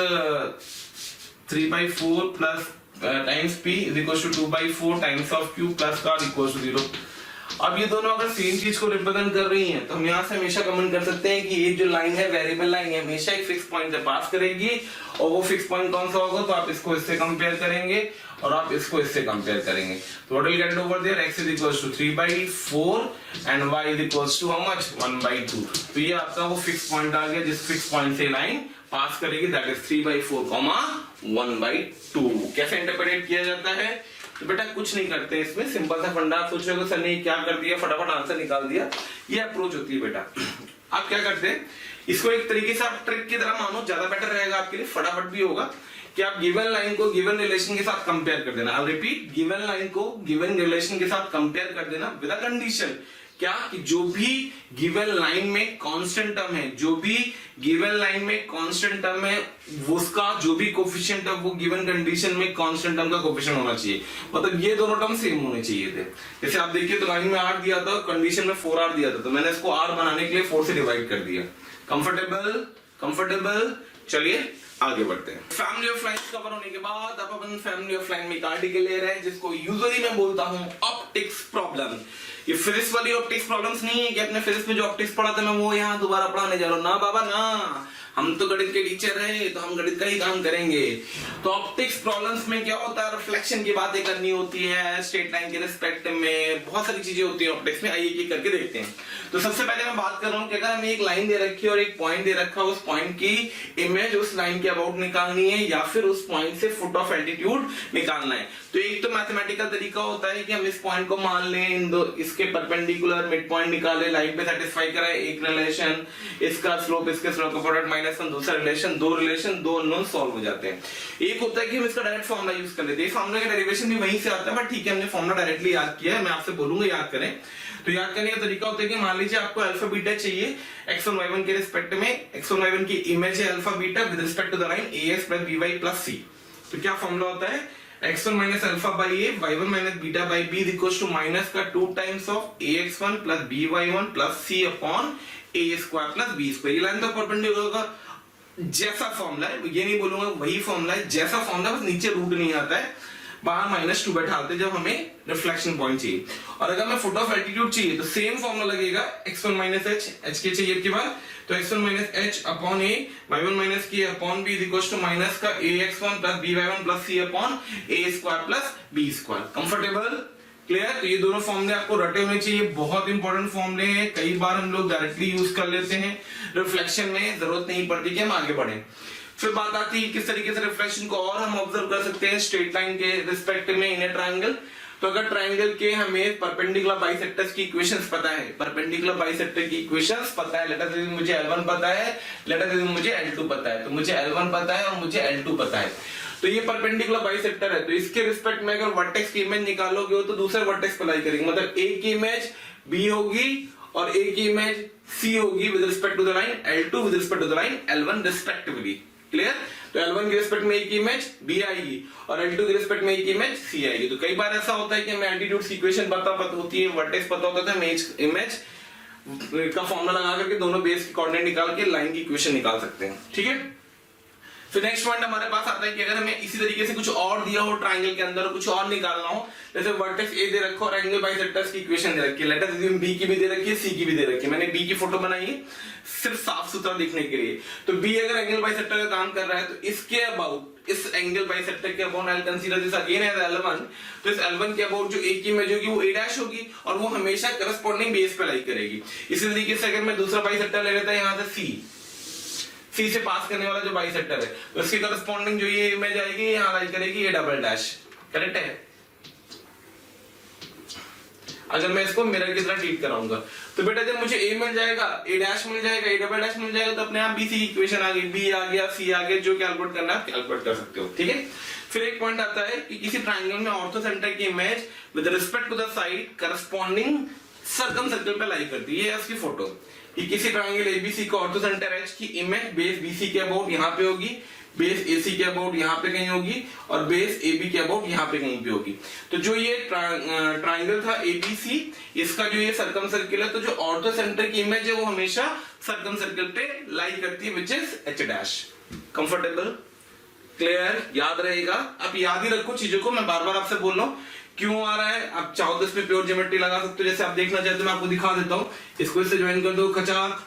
Speaker 1: 3/4 plus times p is equals to 2/4 times of q plus r equals to 0। अब ये दोनों अगर सेम चीज को रिप्रेजेंट कर रही हैं तो हम यहाँ से हमेशा कमेंट कर सकते हैं कि ये जो लाइन है वेरिएबल लाइन है, हमेशा एक फिक्स पॉइंट से पास करेगी, और वो फिक्स पॉइंट कौन सा होगा? तो आप इसको इससे कंपेयर करेंगे और आप इसको इससे कंपेयर करेंगे। तो what will get over there? x is equals to 3/4 and y is equals to how much? 1/2। तो ये आपका वो फिक्स पॉइंट आ गया जिस फिक्स पॉइंट से लाइन पास करेगी, दैट इज 3/4, 1/2। कैसे इंटरप्रेट किया जाता है? तो बेटा कुछ नहीं करते इसमें, सिंपल सा फंडा। आप सोच रहे हो सर ने क्या कर दिया, फटाफट आंसर निकाल दिया, ये अप्रोच होती है बेटा। आप क्या करते हैं, इसको एक तरीके से आप ट्रिक की तरह मानो, ज्यादा बेटर रहेगा आपके लिए, फटाफट भी होगा कि आप गिवन लाइन को गिवन रिलेशन के साथ कंपेयर कर देना। आई रिपीट, गिवन लाइन को गिवन रिलेशन के साथ कंपेयर कर देना विद अ कंडीशन। क्या कि जो भी गिवन लाइन में कांस्टेंट टर्म है, जो भी गिवन लाइन में कांस्टेंट टर्म है, उसका जो भी कोफिशिएंट है वो गिवन कंडीशन में कांस्टेंट टर्म का कोफिशिएंट होना चाहिए। मतलब ये दोनों टर्म सेम होने चाहिए थे। जैसे आप देखिए तो लाइन में 8 दिया था, कंडीशन में 4r दिया था, तो मैंने इसको r बनाने के लिए 4 से डिवाइड कर दिया। कंफर्टेबल? कंफर्टेबल? चलिए आगे बढ़ते हैं। फैमिली ऑफ लाइन्स कवर होने के बाद अब अपन फैमिली ऑफ लाइन में एक आर्टिकल ले रहे हैं जिसको यूजुअली मैं बोलता हूं ऑप्टिक्स प्रॉब्लम। ये फिजिक्स वाली ऑप्टिक्स प्रॉब्लम्स नहीं है कि अपने फिजिक्स में जो ऑप्टिक्स पढ़ा था मैं वो यहाँ दोबारा पढ़ाने जा रहा हूँ, ना बाबा ना, हम तो गणित के टीचर हैं तो हम गणित का ही काम करेंगे। तो ऑप्टिक्स प्रॉब्लम्स में क्या होता है, रिफ्लेक्शन की बातें करनी होती है, स्ट्रेट लाइन के रिस्पेक्ट में बहुत सारी चीजें होती है ऑप्टिक्स में। आइए ये करके देखते हैं। तो सबसे पहले मैं बात कर रहा हूँ कि अगर हमें एक लाइन दे रखी है और एक पॉइंट दे रखा है, उस पॉइंट की इमेज उस लाइन के अबाउट निकालनी है या फिर उस पॉइंट से फुट ऑफ एल्टीट्यूड निकालना है। तो एक तो मैथमेटिकल तरीका होता है कि हम इस पॉइंट को मान लें, इन दो इसके परपेंडिकुलर मिड पॉइंट निकाले, लाइन पे सेटिस्फाई कराए एक रिलेशन, इसका स्लोप इसके स्लोप का प्रोडक्ट -1 दूसरा रिलेशन, दो रिलेशन, दो अननोन सॉल्व हो जाते हैं। एक होता है कि हम इसका डायरेक्ट फॉर्मूला यूज कर लेते हैं, फॉर्मूला का डेरिवेशन भी वहीं से आता है, बट ठीक है हमने फॉर्मूला डायरेक्टली याद किया है, मैं आपसे बोलूंगा याद करें। तो याद करने का तरीका होता है कि मान लीजिए आपको अल्फा बीटा चाहिए x1 y1 के रिस्पेक्ट में, x1 y1 की इमेज है alpha beta with respect to the line ax plus by plus c। तो क्या फॉर्मूला होता है, x1 minus alpha by a, y1 minus beta by b is equals to minus का 2 times of ax1 plus by1 plus c upon a square plus b square। ये line तो perpendicular का जैसा formula है, ये नहीं बोलूंगा वही फॉर्मूला है, जैसा फॉर्मूला, बस नीचे रूट नहीं आता है, बाहर -2 बैठाते हैं जब हमें रिफ्लेक्शन पॉइंट चाहिए। और अगर मैं फुट ऑफ एल्टीट्यूड चाहिए तो सेम फॉर्मूला लगेगा, x1 minus h, h के चाहिए के बाद, तो x1 minus h upon a, y1 minus k upon b is equals to minus का ax1 plus by1 plus c upon a square plus b square। Comfortable, clear? तो ये दोनों फॉर्मूले आपको रटे होने चाहिए, बहुत इंपॉर्टेंट फॉर्मूले हैं, कई बार हम लोग डायरेक्टली यूज कर लेते हैं, रिफ्लेक्शन में जरूरत नहीं पड़ती कि हम आगे बढ़े। फिर बात आती है किस तरीके से रिफ्लेक्शन को और हम ऑब्जर्व कर सकते हैं स्ट्रेट लाइन के रिस्पेक्ट में इन ए ट्रायंगल। तो अगर ट्रायंगल के हमें परपेंडिकुलर बाइसेक्टर्स की इक्वेशंस पता है, परपेंडिकुलर बाइसेक्टर की इक्वेशंस पता है, लेट अस अज्यूम मुझे L1 पता है, लेट अस अज्यूम मुझे L2 पता है, तो मुझे L1 पता है और मुझे L2 पता है, तो ये परपेंडिकुलर बाइसेक्टर है, तो इसके रिस्पेक्ट में अगर वर्टेक्स की इमेज निकालोगे हो तो दूसरे वर्टेक्स पर लाई करेंगे, मतलब A की इमेज B होगी और A की इमेज C होगी with respect to the line L2 with respect to the line L1 respectively. Clear? तो L1 के रिस्पेक्ट में एक इमेज B आएगी और L2 के रिस्पेक्ट में एक इमेज C आएगी। तो कई बार ऐसा होता है कि हमें एल्टीट्यूड की इक्वेशन पता होती है, वर्टेक्स पता होता है, इमेज का फॉर्मूला लगा करके दोनों बेस के कोऑर्डिनेट निकाल के लाइन की इक्वेशन निकाल सकते हैं। ठीक है, फिर नेक्स्ट पॉइंट हमारे पास आता है कि अगर हमें इसी तरीके से कुछ और दिया हो ट्रायंगल के अंदर, कुछ और निकालना हो, जैसे वर्टेक्स ए दे रखो और एंगल बाइसेक्टर्स की इक्वेशन दे रखी है, लेट अस अज्यूम बी की भी दे रखी है, सी की भी दे रखी है, मैंने बी की फोटो बनाई है सिर्फ साफ सुथरा दिखने के लिए। तो बी अगर एंगल बाइसेक्टर का काम कर रहा है तो इसके अबाउट, इस एंगल बाइसेक्टर के about I consider this again as L1, तो इस L1 के अबाउट जो ए की इमेज होगी वो a' होगी और वो हमेशा करस्पॉन्डिंग बेस पे लाई करेगी। इसी तरीके से अगर मैं दूसरा बाइसेक्टर ले लेता है यहाँ से C से पास करने वाला जो बाइसेक्टर है, तो इसकी करस्पॉन्डिंग जो ये इमेज आएगी यहाँ लाई करेगी A', करेक्ट है? अगर मैं इसको मिरर की तरह ट्रीट कराऊंगा तो बेटा जब मुझे A मिल जाएगा, A' मिल जाएगा, A' मिल जाएगा, तो अपने आप BC की इक्वेशन आ गई, B आ गया, C आ गया, जो कैलकुलेट करना है आप कैलकुलेट कर सकते हो। ठीक है, फिर एक पॉइंट आता है कि किसी ट्रायंगल में ऑर्थो सेंटर की image with respect to the side corresponding circumcircle पे लाई करती है। ये है उसकी फोटो कि किसी ट्रायंगल ABC का ऑर्थो सेंटर H की इमेज बेस BC के अबाउट यहाँ पे होगी, बेस AC के अबाउट यहाँ पे कहीं होगी और बेस AB के अबाउट यहाँ पे कहीं पे होगी। तो जो ये ट्रायंगल था ABC, इसका जो ये सर्कम सर्किल है, तो जो ऑर्थो सेंटर की इमेज है वो हमेशा सर्कम सर्किल पे लाई करती है, which is H'। Comfortable, clear, याद रहेगा? आप याद ही रखो चीजों को, मैं बार बार आपसे बोल रहा हूँ क्यों आ रहा है। आप चाहो तो इसमें प्योर ज्योमेट्री लगा सकते हो, जैसे आप देखना चाहते हो मैं आपको दिखा देता हूँ। इसको इससे ज्वाइन कर दो, खचाक,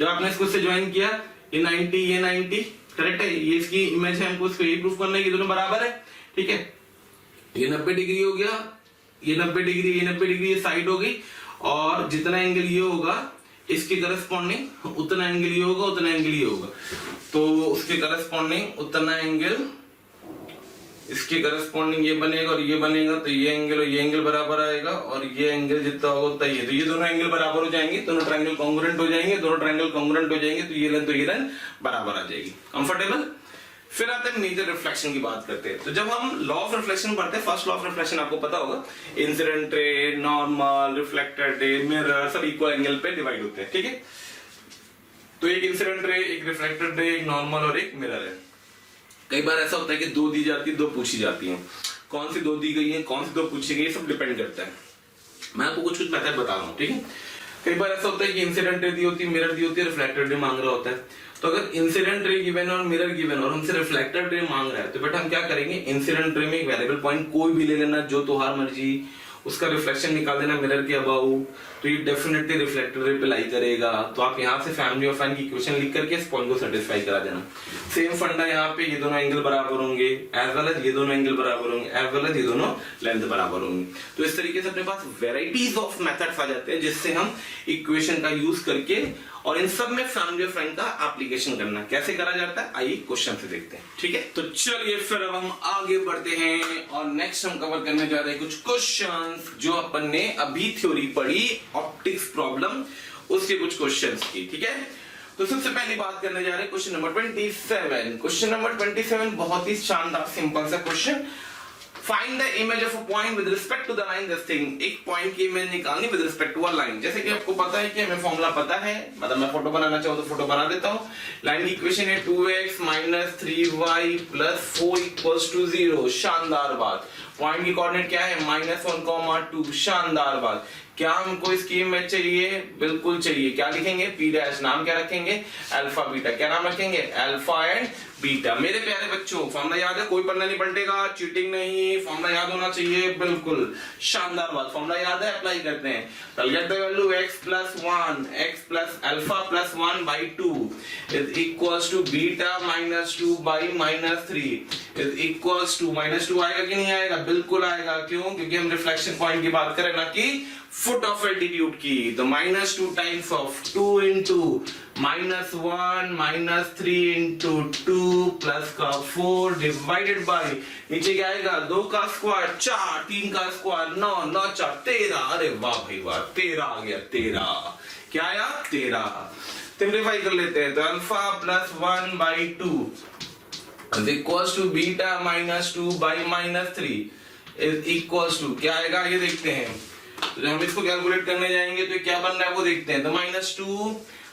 Speaker 1: जब आपने इसको इससे ज्वाइन किया, ये 90 ये 90 करेक्ट है, ये इसकी इमेज है, हमको इसको ये प्रूफ करना है कि दोनों बराबर है। ठीक है, ये 90 डिग्री हो गया, ये 90 डिग्री, ये 90 डिग्री, ये साइड हो गई, और जितना एंगल ये होगा इसके करस्पॉन्डिंग उतना एंगल ये होगा, उतना एंगल ये होगा, तो उसके करस्पॉन्डिंग उतना एंगल इसके करस्पॉन्डिंग ये बनेगा और ये बनेगा, तो ये एंगल और ये एंगल बराबर आएगा और ये एंगल जितना होगा उतना ये, तो ये दोनों एंगल बराबर हो जाएंगे, दोनों ट्रायंगल कॉन्ग्रुएंट हो जाएंगे, दोनों ट्रायंगल कॉन्ग्रुएंट हो जाएंगे, तो ये लाइन बराबर आ जाएगी। कंफर्टेबल? फिर आते हैं मेजर रिफ्लेक्शन की बात करते हैं। तो जब हम लॉ ऑफ रिफ्लेक्शन पढ़ते हैं, फर्स्ट लॉ ऑफ रिफ्लेक्शन आपको पता होगा, incident ray, normal, reflected ray, mirror सब इक्वल एंगल पे डिवाइड होते हैं। ठीक है, तो एक इंसिडेंट रे, एक रिफ्लेक्टेड रे, एक नॉर्मल और एक मिरर है। कई बार ऐसा होता है कि दो दी जाती है, दो पूछी जाती है, कौन सी दो दी गई है, कौन सी दो पूछी गई है, सब डिपेंड करता है। मैं आपको कुछ मेथड बता रहा हूँ। ठीक है, कई बार ऐसा होता है कि इंसिडेंट रे दी होती है, मिरर दी होती है, रिफ्लेक्टेड रे मांग रहा होता है। तो अगर इंसिडेंट रे गिवन और मिरर गिवन और हमसे रिफ्लेक्टेड रे मांग रहा है, तो बेटा हम क्या करेंगे, इंसिडेंट रे में एक वेरिएबल पॉइंट कोई भी ले लेना, जो तुम्हारी मर्जी, उसका रिफ्लेक्शन निकाल देना मिरर के अबाउट, तो ये डेफिनेटली रिफ्लेक्टेड रे पे लाई करेगा। तो आप यहाँ से फैमिली ऑफ एन की इक्वेशन लिख करके इस पॉइंट को सेटिस्फाई करा देना। सेम फंडा यहाँ पे, ये दोनों एंगल बराबर होंगे, एज वेल एज ये दोनों एंगल बराबर होंगे, एज वेल एज ये दोनों लेंथ बराबर होंगे। तो इस तरीके से अपने पास वेराइटीज ऑफ मेथड्स आ जाते हैं जिससे हम इक्वेशन का यूज करके और इन सब में फैमिली ऑफ एन का एप्लीकेशन करना कैसे करा जाता है, आइए क्वेश्चन से देखते हैं। ठीक है, तो चलिए फिर अब हम आगे बढ़ते हैं और नेक्स्ट हम कवर करने जा रहे हैं कुछ क्वेश्चंस जो अपन ने अभी थ्योरी पढ़ी ऑप्टिक्स प्रॉब्लम, उसके कुछ क्वेश्चंस की। ठीक है, तो सबसे पहली बात करने जा रहे हैं क्वेश्चन नंबर 27। क्वेश्चन नंबर 27 बहुत ही शानदार सिंपल सा question. Find the image of a point with respect to the line this thing. एक पॉइंट की इमेज निकालनी with respect to a line. जैसे कि आपको पता है कि हमें फॉर्मूला पता है, मतलब मैं फोटो बनाना चाहूँ तो फोटो बना देता हूँ। लाइन की इक्वेशन है 2x - 3y + 4 = 0। शानदार बात। पॉइंट की कोऑर्डिनेट क्या है -1, 2। शानदार बात। क्या हमको इसकी इमेज चाहिए? बिल्कुल चाहिए। क्या लिखेंगे? P'। नाम क्या रखेंगे? Alpha beta. क्या नाम रखेंगे? Alpha and beta. मेरे प्यारे बच्चों फॉर्मूला याद है, कोई पन्ना नहीं पलटेगा, चीटिंग नहीं, फॉर्मूला याद होना चाहिए। बिल्कुल शानदार बात। फॉर्मूला याद है, अप्लाई करते हैं। तो gate the value x + 1 x + alpha + 1/2 = beta - 2/3 -2 आएगा कि नहीं आएगा? बिल्कुल आएगा। क्यों? क्योंकि हम रिफ्लेक्शन पॉइंट की बात करें ना कि फुट ऑफ एल्टीट्यूड की। तो -2 टाइम्स ऑफ 2 * -1 - 3 * 2 + का 4 डिवाइडेड बाय नीचे क्या आएगा? 2 का स्क्वायर 4, 3 का स्क्वायर 9, 9 4 13। अरे वाह भाई वाह, 13 आ गया। 13 क्या आया? 13। सिंपलीफाई कर लेते हैं। तो अल्फा + 1/2 = बीटा - 2/3 = क्या आएगा? ये देखते हैं। तो हम इसको कैलकुलेट करने जाएंगे तो क्या बन रहा है वो देखते हैं। तो -2 -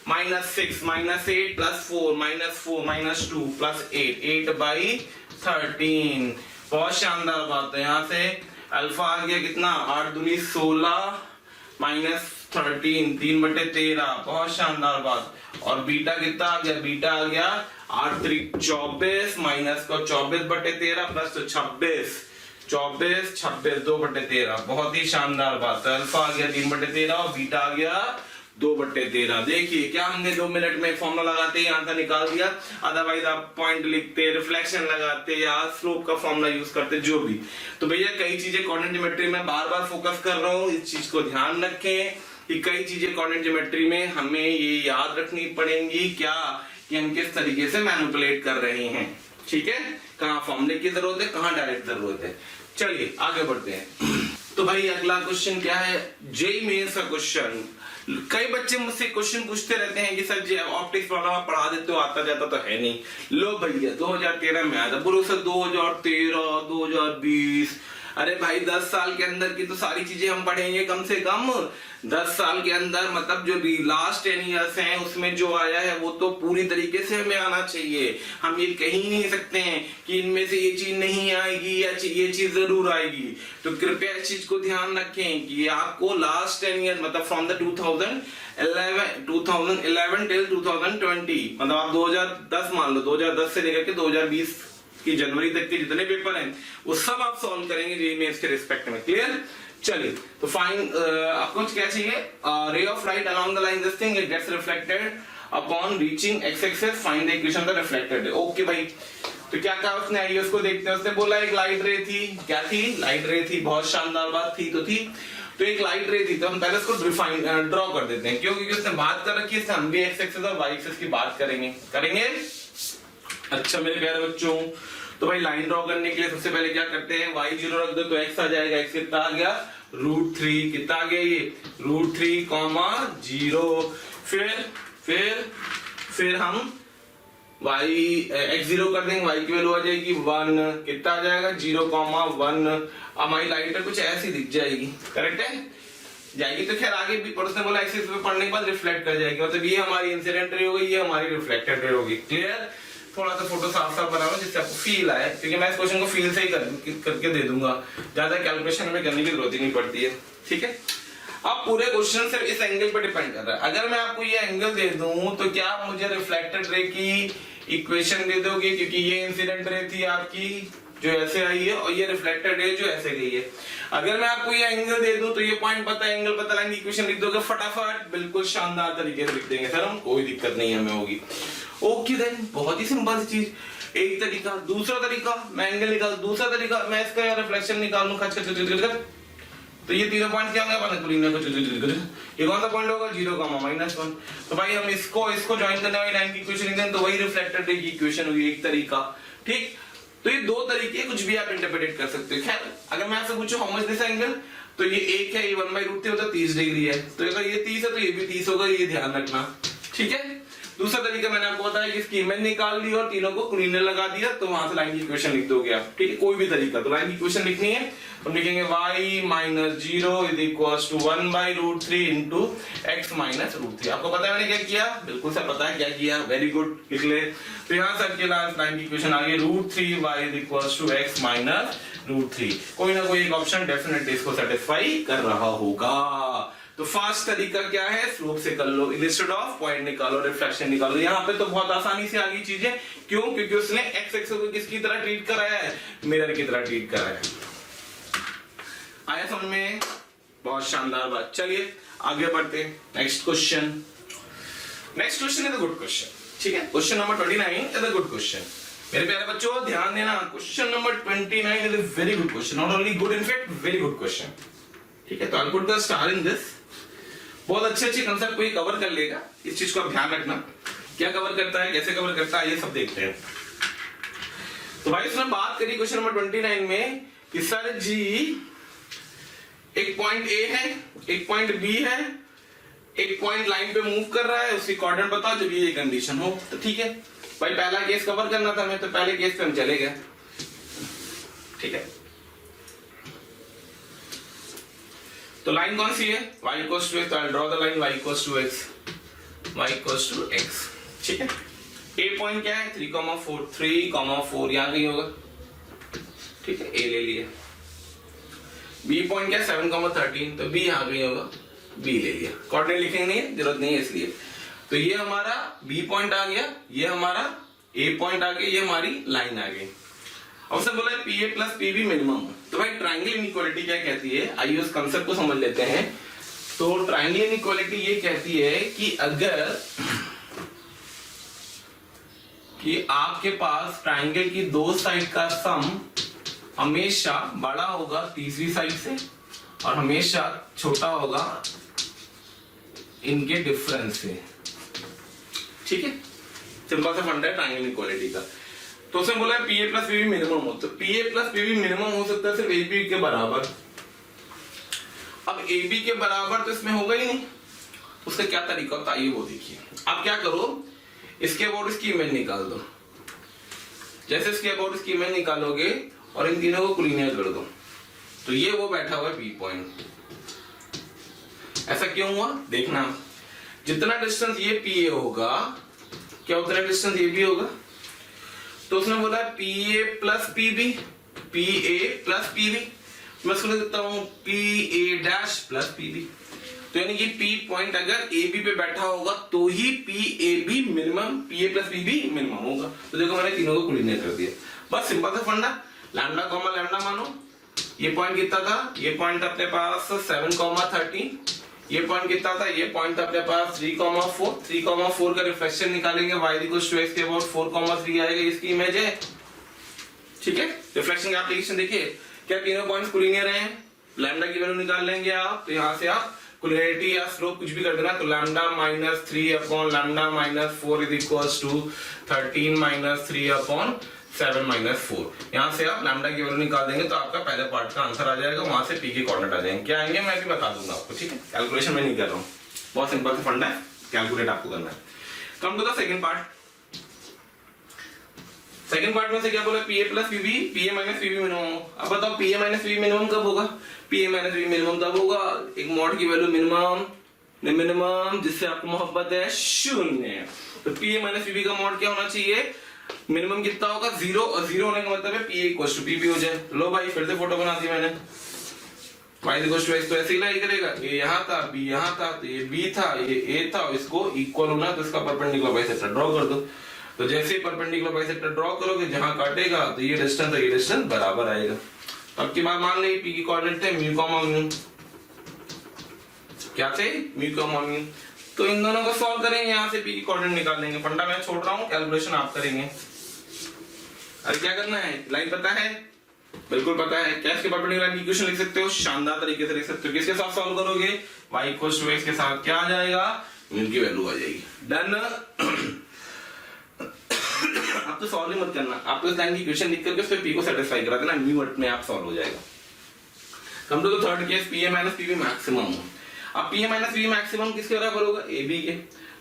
Speaker 1: 6 - 8 + 4 -4 - 2 + 8 8/13। बहुत शानदार बात है। यहाँ से अल्फा आ गया कितना? 8 दूनी 16 -13 3/13। बहुत शानदार बात। और बीटा कितना आ गया? बीटा आ गया 8 3 24 माइनस को 24/13 प्लस 26 24 26 2/13। बहुत ही शानदार बात है। अल्फा आ गया 3/13 और बीटा आ गया 2/13। देखिए क्या हमने 2 मिनट में फॉर्मूला लगाते यहाँ का निकाल दिया। अदरवाइज आप पॉइंट लिखते, रिफ्लेक्शन लगाते या स्लोप का फॉर्मूला यूज करते, जो भी। तो भैया कई चीजें कोऑर्डिनेट ज्योमेट्री में बार बार फोकस कर रहा हूँ, इस चीज को ध्यान रखें कि कई चीजें कोऑर्डिनेट ज्योमेट्री में हमें ये याद रखनी पड़ेंगी क्या कि हम किस तरीके से मैनिपुलेट कर रहे हैं। ठीक है, कहाँ फॉर्मूले की जरूरत है, कहाँ डायरेक्ट जरूरत है। चलिए आगे बढ़ते हैं। तो भाई अगला क्वेश्चन क्या है? जेईई मेंस का क्वेश्चन। कई बच्चे मुझसे क्वेश्चन पूछते रहते हैं कि सर जी ऑप्टिक्स प्रॉब्लम आप पढ़ा देते हो, आता जाता तो है नहीं। लो भैया 2013 में आया था, पूरे 2013 2020। अरे भाई 10 साल के अंदर की तो सारी चीजें हम पढ़ेंगे कम से कम। 10 साल के अंदर मतलब जो भी लास्ट 10 इयर्स हैं उसमें जो आया है वो तो पूरी तरीके से हमें आना चाहिए। हम ये कह ही नहीं सकते हैं कि इनमें से ये चीज नहीं आएगी या ये चीज जरूर आएगी। तो कृपया इस चीज को ध्यान रखें कि आपको लास्ट 10 ईयर मतलब फ्रॉम द 2011 टिल 2020 मतलब आप 2010 मान लो, 2010 से लेकर के 2020 की जनवरी तक के जितने पेपर हैं वो सब आप सॉल्व करेंगे जेईई मेंस के रिस्पेक्ट में। क्लियर? चलिए तो फाइन आपको क्या चाहिए? Ray of light along the line this thing it gets reflected upon reaching X axis find the equation the reflected. Okay भाई, तो क्या कहा उसने? आइए उसको देखते हैं। उसने बोला एक लाइट रे थी। क्या थी? लाइट रे थी। बहुत शानदार बात थी। तो एक लाइट रे थी, तो हम पहले उसको ड्रॉ कर देते हैं। क्यों? क्योंकि उसने बात कर रखी है, हम भी एक्स एक्सिस और वाई एक्सिस की बात करेंगे। अच्छा मेरे प्यारे बच्चों, तो भाई लाइन ड्रॉ करने के लिए सबसे पहले क्या करते हैं? y0 रख दो तो x आ जाएगा। x कितना आ गया? √3। कितना आ गया ये? √3, 0। फिर हम x0 कर देंगे, y की वैल्यू आ जाएगी 1। कितना आ जाएगा? 0,1। हमारी लाइट कुछ ऐसी दिख जाएगी। करेक्ट है? जाएगी तो खैर आगे भी उसने बोला एक्सिस पे पढ़ने के बाद रिफ्लेक्ट कर जाएगी। मतलब ये हमारी इंसिडेंट रे होगी, ये हमारी रिफ्लेक्टेड रे होगी। क्लियर? थोड़ा सा फोटो साफ साफ बनाओ जिससे आपको फील आए, क्योंकि मैं इस क्वेश्चन को फील से ही करके दे दूंगा। ज्यादा कैलकुलेशन में करने की जरूरत ही नहीं पड़ती है। ठीक है, अब पूरे क्वेश्चन सिर्फ इस एंगल पर डिपेंड कर रहा है। अगर मैं आपको ये एंगल दे दूं तो क्या आप मुझे रिफ्लेक्टेड रे की इक्वेशन दे दोगे? क्योंकि ये इंसिडेंट रे थी आपकी जो ऐसे आई है और ये रिफ्लेक्टेड रे जो ऐसे गई है। अगर मैं आपको ये एंगल दे दूं तो ये पॉइंट पता है, एंगल पता है, इक्वेशन लिख दोगे फटाफट, बिल्कुल शानदार तरीके से लिख देंगे सर हम, कोई दिक्कत नहीं हमें होगी। ओके देन, बहुत ही सिंपल सी चीज। एक तरीका। दूसरा तरीका मैं एंगल निकाल, दूसरा तरीका मैं इसका रिफ्लेक्शन निकालूं। तो ये तीनों पॉइंट क्या होंगे? ये कौन सा पॉइंट होगा? 0,-1। तो भाई हम इसको ज्वाइन करने वाली लाइन की इक्वेशन लिखते हैं तो वही रिफ्लेक्टेड रे की इक्वेशन होगी। एक तरीका। ठीक, तो ये 2 तरीके कुछ भी आप इंटरप्रेट कर सकते हो। खैर अगर मैं आपसे पूछूं हाउ मच दिस एंगल, तो ये एक है, ये 1/√3 होता है, 30 डिग्री है। तो अगर ये 30 है तो ये भी 30 होगा, ये ध्यान रखना। ठीक है, दूसरा तरीका मैंने आपको बताया कि इसकी इमेज निकाल ली और तीनों को क्लीनर लगा दिया, तो वहां से लाइन की इक्वेशन लिख दोगे आप, ठीक है। कोई भी तरीका, तो लाइन की इक्वेशन लिखनी है, हम लिखेंगे y minus 0 is equals to 1/√3 into x minus √3। आपको पता है मैंने क्या किया, बिल्कुल सब पता है क्या किया, वेरी गुड, लिख ले। तो यहाँ से आपके लाइन की इक्वेशन आ गई √3y is equals to x minus √3। कोई ना कोई एक ऑप्शन डेफिनेटली इसको सेटिस्फाई कर रहा होगा। तो फास्ट तरीका क्या है, स्लोप से कर लो, इंस्टेड ऑफ पॉइंट निकालो, रिफ्लेक्शन निकालो। यहाँ पे तो बहुत आसानी से आ गई चीजें, क्यों, क्योंकि उसने एक्स एक्सिस को किसकी तरह ट्रीट कराया है, मिरर की तरह ट्रीट कराया है। आया समझ में, बहुत शानदार बात। चलिए आगे बढ़ते हैं, next question. Next question is a good question, ठीक है। Question number 29 is a good question. मेरे प्यारे बच्चों ध्यान देना, question number 29 is a very good question, not only good, in fact very good question, ठीक है। तो I put the star in this. बहुत अच्छे कंसेप्ट को ये कवर कर लेगा, इस चीज को आप ध्यान रखना, क्या कवर करता है, कैसे कवर करता है, ये सब देखते हैं। तो भाई उसने बात करी क्वेश्चन नंबर 29 में कि सर जी एक पॉइंट ए है, एक पॉइंट बी है, एक पॉइंट लाइन पे मूव कर रहा है, उसकी कोऑर्डिनेट बताओ जब ये कंडीशन हो। तो ठीक है भाई, पहला केस कवर करना था हमें, तो पहले केस पे हम चले गए, ठीक है। तो लाइन कौन सी है, y equals to x, I draw the line y equals to x, y equals to x, ठीक है। a पॉइंट क्या है 3,4, 3,4 यहां कहीं होगा, ठीक है, a ले लिया। b पॉइंट क्या है 7,13, तो b यहां कहीं होगा, b ले लिया। कोऑर्डिनेट लिखेंगे नहीं, जरूरत नहीं है इसलिए। तो ये हमारा b पॉइंट आ गया, ये हमारा a पॉइंट आ गया, ये हमारी लाइन आ गई। अब से बोला P A plus P B minimum. तो भाई ट्रायंगल इनइक्वालिटी क्या कहती है, आइए उस कंसेप्ट को समझ लेते हैं। तो ट्रायंगल इनइक्वालिटी ये कहती है कि अगर कि आपके पास ट्रायंगल की दो साइड का सम हमेशा बड़ा होगा तीसरी साइड से और हमेशा छोटा होगा इनके डिफरेंस से, ठीक है। सिंपल सा फंडा है ट्रायंगल इनइक्वालिटी का। तो उसने बोला P A plus P B minimum हो, तो P A plus P B minimum हो सकता है सिर्फ ए बी के बराबर। अब ए बी के बराबर तो इसमें होगा ही नहीं, उसका क्या तरीका होता है वो देखिए। आप क्या करो, इसके अबाउट इसकी इमेज निकाल दो। जैसे इसके अबाउट इसकी इमेज निकालोगे और इन तीनों को कोलिनियर कर दो, तो ये वो बैठा हुआ है पी पॉइंट। ऐसा क्यों हुआ देखना, जितना डिस्टेंस ये पी ए होगा क्या उतना डिस्टेंस ये भी होगा। तो उसने बोला P A plus P B, P A plus P B, मैं उसको लिख देता हूं P A dash plus P B. तो यानी कि पी पॉइंट अगर ए बी पे बैठा होगा तो ही P A B minimum, P A plus P B minimum होगा। तो देखो मैंने तीनों को कोलिनियर कर दिया, बस सिंपल सा फंडा, लैम्डा कॉमा लैम्डा मानो। ये पॉइंट कितना था, ये पॉइंट अपने पास 7,13, ये पॉइंट कितना था, ये पॉइंट अपने पास 3,4, 3,4 का रिफ्लेक्शन निकालेंगे y इक्वल्स टू x के अबाउट 4,3 आएगा, इसकी इमेज है, ठीक है। रिफ्लेक्शन का एप्लीकेशन देखिए, क्या तीनों पॉइंट्स कोलिनियर हैं, लैम्डा की वैल्यू निकाल लेंगे आप, तो यहां से आप कोलिनियरिटी या स्लोप कुछ भी कर देना। तो lambda minus 3 upon lambda minus 4 is equals to 13 minus 3 upon 7 minus 4। यहाँ से आप लैम्डा की वैल्यू निकाल देंगे तो आपका पहले पार्ट का आंसर आ जाएगा, वहां से पी के कोऑर्डिनेट आ जाएंगे। क्या आएंगे मैं भी बता दूंगा आपको, ठीक है। कैलकुलेशन मैं नहीं कर रहा हूँ, बहुत सिंपल सा फंडा है, कैलकुलेट आपको करना है। Come to the second part. Second part में से क्या बोला, P A plus P B, P A minus P B minimum. अब बताओ P A minus P B minimum कब होगा, P A minus P B minimum तब होगा एक मॉड की वैल्यू मिनिमम जिससे आपको मोहब्बत है 0। तो P A minus P B का मॉड क्या होना चाहिए, मिनिमम कितना होगा 0, और 0 होने का मतलब है P equals to P B हो जाए। लो भाई फिर से फोटो बना दी मैंने, y इक्वल्स टू x तो ऐसे ही लाई करेगा, ये यहाँ था b यहाँ था, तो ये b था ये a था, इसको इक्वल होना तो इसका परपेंडिकुलर बाइसेक्टर ड्रॉ कर दो। तो जैसे ही परपेंडिकुलर बाइसेक्टर ड्रॉ करोगे जहां काटेगा तो ये डिस्टेंस और ये डिस्टेंस बराबर आएगा। अब की बात मान ली p की कोऑर्डिनेट थे म्यू कॉमा म्यू, क्या थे म्यू कॉमा म्यू। तो इन दोनों को सॉल्व करेंगे, यहाँ से p की कोऑर्डिनेट निकाल लेंगे। फंडा मैं छोड़ रहा हूँ, कैलकुलेशन आप करेंगे। अरे क्या करना है, लाइन पता है, बिल्कुल पता है। क्या इसके परपेंडिकुलर लाइन की इक्वेशन लिख सकते हो, शानदार तरीके से लिख सकते हो। किसके साथ सॉल्व करोगे, y इक्वल्स टू x के साथ क्या आ जाएगा, म्यू की वैल्यू आ जाएगी। डन। अब तो सॉल्व ही मत करना, आपको इस लाइन की इक्वेशन लिख करके उस पे p को सेटिस्फाई करा देना, म्यू में आप सॉल्व हो जाएगा। Come to the third case, P A minus P B maximum. अब P A minus B maximum किसके बराबर होगा, ए बी के।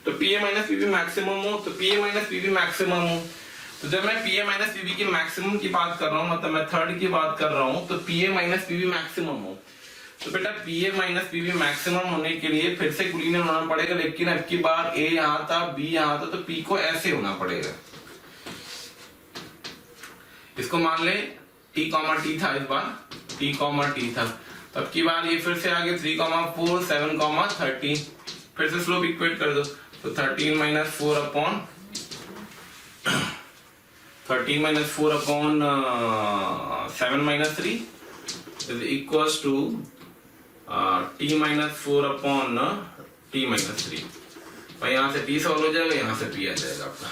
Speaker 1: तो P A minus B maximum हो तो P A minus B maximum हो, तो जब मैं पी ए माइनस बी की मैक्सिमम की बात कर रहा हूँ, मतलब मैं थर्ड की बात कर रहा हूँ, तो P A minus B maximum हो। तो बेटा P A minus B maximum होने के लिए फिर से कुलीनियन होना पड़ेगा, लेकिन अब की बार ए यहाँ था, बी यहाँ था, तो पी को ऐसे होना पड़ेगा। इसको मान ले टी कॉमा टी था, इस बार टी कॉमा टी था, तब की बार ये फिर से आगे 3,4 7,13, फिर से स्लोप इक्वेट कर दो, तो 13 minus 4 upon 7 minus 3 is equals to t minus 4 upon t minus 3। भाई यहाँ से t सॉल्व हो जाएगा, यहाँ से p आ जाएगा अपना।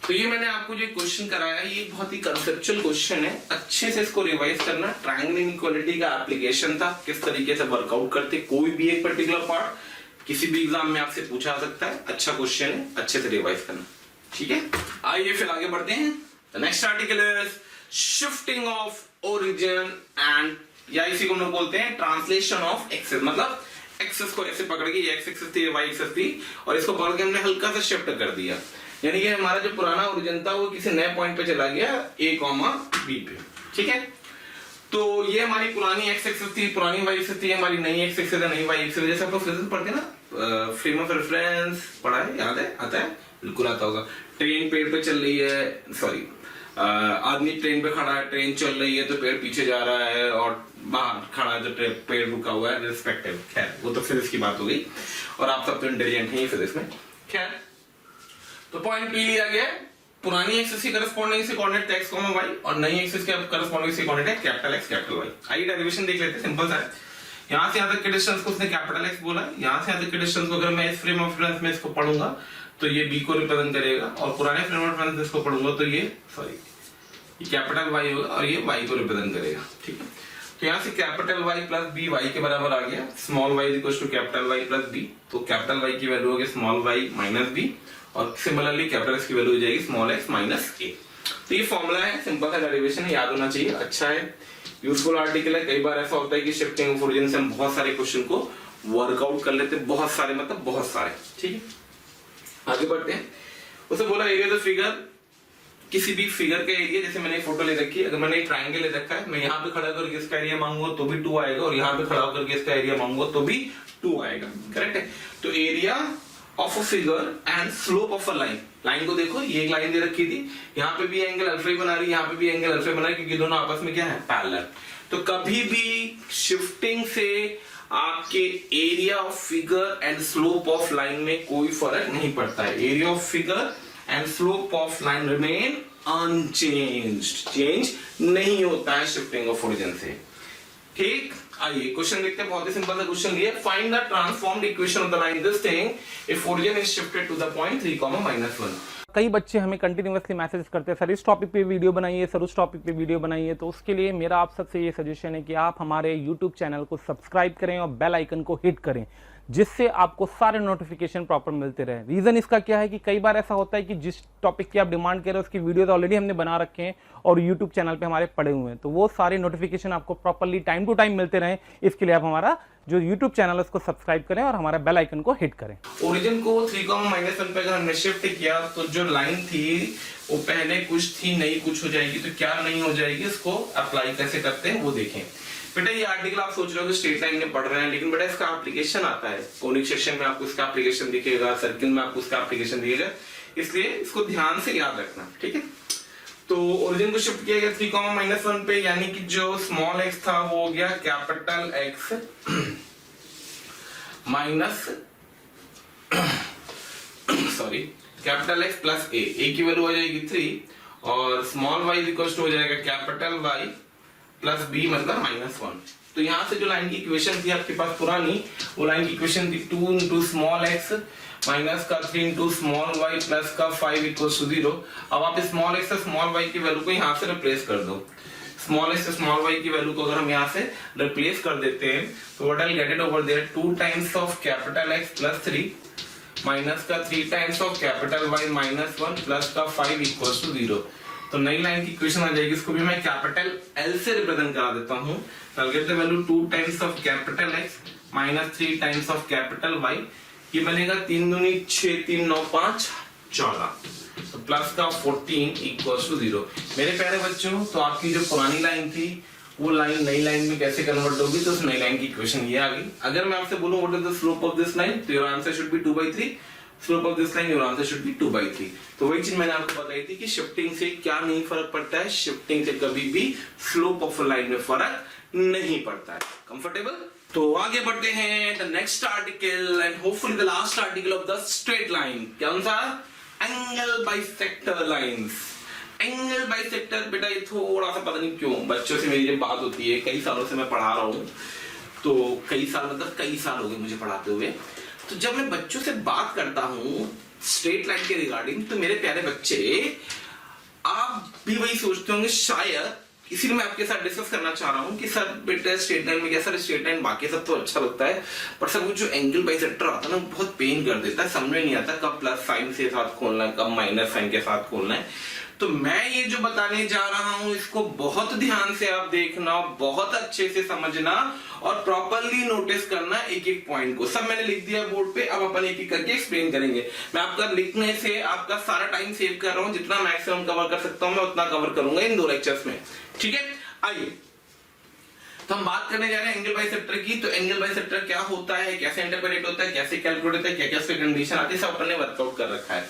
Speaker 1: तो ये मैंने आपको जो क्वेश्चन कराया, ये बहुत ही कंसेप्चुअल क्वेश्चन है, अच्छे से इसको रिवाइज करना। ट्रायंगल इनइक्वालिटी का एप्लीकेशन था, किस तरीके से वर्कआउट करते, कोई भी एक पर्टिकुलर पार्ट किसी भी एग्जाम में आपसे पूछा सकता है। अच्छा क्वेश्चन है, अच्छे से रिवाइज करना, ठीक है। आइए फिर आगे बढ़ते हैं। The next article is shifting of origin and, या इसी को हम लोग बोलते हैं ट्रांसलेशन ऑफ एक्सेस। मतलब एक्सेस को ऐसे पकड़ के, एक्स एक्सेस थी, वाई एक्सेस थी, और इसको पकड़ के हमने हल्का सा शिफ्ट कर दिया, यानी कि हमारा जो पुराना ओरिजिन था वो किसी नए पॉइंट पे चला गया, ए कॉमा बी पे, ठीक है। तो ये हमारी पुरानी एक्स एक्सेस थी, पुरानी वाई एक्सेस थी, हमारी नई एक्स एक्सेस है, नई वाई एक्सेस। जैसे आप लोग फिजिक्स पढ़ते हैं ना, फ्रेम ऑफ रेफरेंस पढ़ा है, याद है, आता है, बिल्कुल आता होगा। ट्रेन पेड़ पे चल रही है, सॉरी आदमी ट्रेन पे खड़ा है, ट्रेन चल रही है तो पेड़ पीछे जा रहा है, और बाहर खड़ा है तो पेड़ रुका हुआ है, रिस्पेक्टिव। खैर वो तो फिजिक्स की बात हो गई, और आप सब तो इंटेलिजेंट हैं फिजिक्स में। खैर तो पॉइंट पी लिया गया, पुरानी एक्सिस की करस्पॉन्डिंग से कोऑर्डिनेट x, y, और नई एक्सिस के करस्पॉन्डिंग से कोऑर्डिनेट है कैपिटल X कैपिटल Y। आइए डेरिवेशन देख लेते हैं, सिंपल सा है। यहाँ से यहाँ तक के डिस्टेंस को उसने कैपिटल X बोला, यहाँ से यहाँ तक के डिस्टेंस को अगर मैं इस फ्रेम ऑफ रेफरेंस में इसको पढ़ूंगा तो ये B को रिप्रेजेंट करेगा, और पुराने फ्रेम ऑफ रेफरेंस में इसको पढ़ूंगा तो ये ये कैपिटल Y होगा, और ये Y को रिप्रेजेंट करेगा, ठीक है। तो यहाँ से capital Y plus B Y के बराबर आ गया, small y equals to capital Y plus B। तो कैपिटल Y की वैल्यू होगी स्मॉल y माइनस B, और सिमिलरली कैपिटल X की वैल्यू हो जाएगी स्मॉल x माइनस A। तो ये फॉर्मूला है, सिंपल सा डेरिवेशन है, याद होना चाहिए, अच्छा है, यूजफुल आर्टिकल है। कई बार ऐसा होता है कि शिफ्टिंग ऑफ ओरिजिन से हम बहुत सारे क्वेश्चन को वर्कआउट कर लेते हैं, बहुत सारे मतलब बहुत सारे, ठीक है। आगे बढ़ते हैं। उसे बोला एरिया द फिगर, किसी भी फिगर का एरिया, जैसे मैंने फोटो ले रखी है, अगर मैंने एक ट्रायंगल ले रखा है, मैं यहाँ पे खड़ा करके इसका एरिया मांगूंगा तो भी 2 आएगा, और यहाँ पे खड़ा करके इसका एरिया मांगूंगा तो भी 2 आएगा, करेक्ट है। तो area of a figure and slope of a line, line को देखो, ये एक लाइन दे रखी थी, यहाँ पे भी एंगल अल्फा बना रही है, यहाँ पे भी एंगल अल्फा बना रही है, क्योंकि दोनों आपस में क्या है, पैरेलल। तो कभी भी शिफ्टिंग से आपके area of figure and slope of line में कोई फर्क नहीं पड़ता है। Area of figure and slope of line remain unchanged, change नहीं होता है शिफ्टिंग ऑफ ओरिजिन से, ठीक। आइए क्वेश्चन देखते हैं, बहुत ही सिंपल सा क्वेश्चन दिया है। Find the transformed equation of the line this thing if origin is shifted to the point 3, -1।
Speaker 2: कई बच्चे हमें कंटिन्यूअसली मैसेज करते हैं, सर इस टॉपिक पे वीडियो बनाइए, सर उस टॉपिक पे वीडियो बनाइए। तो उसके लिए मेरा आप सबसे ये सजेशन है कि आप हमारे यूट्यूब चैनल को सब्सक्राइब करें और बेल आइकन को हिट करें, जिससे आपको सारे नोटिफिकेशन प्रॉपर मिलते रहे। रीज़न इसका क्या है कि कई बार ऐसा होता है कि जिस टॉपिक की आप डिमांड कर रहे हो उसकी वीडियोस ऑलरेडी हमने बना रखे हैं और यूट्यूब चैनल पे हमारे पड़े हुए हैं, तो वो सारे नोटिफिकेशन आपको प्रॉपरली टाइम टू टाइम मिलते रहें, इसके लिए आप हमारा जो यूट्यूब चैनल है उसको सब्सक्राइब करें और हमारा बेल आइकन को हिट करें।
Speaker 1: ओरिजिन को 3,-1 पे अगर हमने शिफ्ट किया तो जो लाइन थी वो पहले कुछ थी, नई कुछ हो जाएगी। तो क्या नहीं हो जाएगी, इसको अप्लाई कैसे करते हैं वो देखें। बेटा ये आर्टिकल आप सोच रहे हो कि स्ट्रेट लाइन में पढ़ रहे हैं, लेकिन बेटा इसका एप्लीकेशन आता है, कोनिक सेक्शन में आपको इसका एप्लीकेशन दिखेगा, सर्किल में आपको इसका एप्लीकेशन दिखेगा, इसलिए इसको ध्यान से याद रखना, ठीक है। तो ओरिजिन को शिफ्ट किया गया 3,-1 पे, यानी कि जो स्मॉल x था वो हो गया capital X minus sorry capital X plus a की वैल्यू हो जाएगी 3, और स्मॉल y इक्वल टू हो जाएगा कैपिटल Y प्लस b मतलब -1। तो यहाँ से जो लाइन की इक्वेशन थी आपके पास पुरानी, वो लाइन की इक्वेशन थी 2 into स्मॉल x माइनस का 3 into स्मॉल y प्लस का 5 इक्वल्स टू 0। अब आप स्मॉल x से स्मॉल y की वैल्यू को यहाँ से रिप्लेस कर दो। स्मॉल x से स्मॉल y की वैल्यू को अगर हम यहाँ से रिप्लेस कर देते हैं तो what I will get it over there, 2 times of capital x plus 3 minus का 3 times of capital y minus 1 plus का 5 इक्वल्स टू 0। तो नई लाइन की इक्वेशन आ जाएगी, इसको भी मैं कैपिटल L से रिप्रेजेंट करा देता हूँ। I'll get the value 2 times of capital X -3 times of capital Y, ये बनेगा 3 दूनी 6, 3 9 5 14, तो प्लस का 14 इक्वल्स टू 0। मेरे प्यारे बच्चों, तो आपकी जो पुरानी लाइन थी वो लाइन नई लाइन में कैसे कन्वर्ट होगी, तो उस नई लाइन की इक्वेशन ये आ गई। अगर मैं आपसे बोलूं what is the slope of this line, तो your answer should be 2/3। Slope of this line, your answer should be 2/3। तो वही चीज मैंने आपको बताई थी कि शिफ्टिंग से क्या नहीं फर्क पड़ता है, शिफ्टिंग से कभी भी स्लोप ऑफ लाइन में फर्क नहीं पड़ता है। कंफर्टेबल? तो आगे बढ़ते हैं the next article and hopefully the last article of the straight line. क्या अनुसार? Angle bisector lines. Angle bisector, बेटा ये थोड़ा सा पता नहीं क्यों बच्चों से मेरी जब बात होती है, कई सालों से मैं पढ़ा रहा हूँ, तो कई साल मतलब कई साल हो गए मुझे पढ़ाते हुए, तो जब मैं बच्चों से बात करता हूँ स्ट्रेट लाइन के रिगार्डिंग, तो मेरे प्यारे बच्चे आप भी वही सोचते होंगे शायद, इसीलिए मैं आपके साथ डिस्कस करना चाह रहा हूँ कि सर बेटा स्ट्रेट लाइन में क्या, सर स्ट्रेट लाइन बाकी सब तो अच्छा लगता है, पर सर वो जो एंगल बाइसेक्टर आता है ना बहुत पेन कर देता है, समझ में नहीं आता कब प्लस साइन के साथ खोलना है, कब माइनस साइन के साथ खोलना है। तो मैं ये जो बताने जा रहा हूं इसको बहुत ध्यान से आप देखना, बहुत अच्छे से समझना और प्रॉपरली नोटिस करना एक एक पॉइंट को। सब मैंने लिख दिया बोर्ड पे, अब अपन एक एक करके एक्सप्लेन करेंगे। मैं आपका लिखने से आपका सारा टाइम सेव कर रहा हूं, जितना मैक्सिमम कवर कर सकता हूं मैं उतना कवर करूंगा इन 2 लेक्चर्स में, ठीक है। आइए तो हम बात करने जा रहे हैं एंगल बाइसेक्टर की। तो एंगल बाइसेक्टर क्या होता है, कैसे इंटरप्रेट होता है, कैसे कैलकुलेट होता है, क्या क्या उसकी कंडीशन आती है, सब अपन ने वर्कआउट कर रखा है।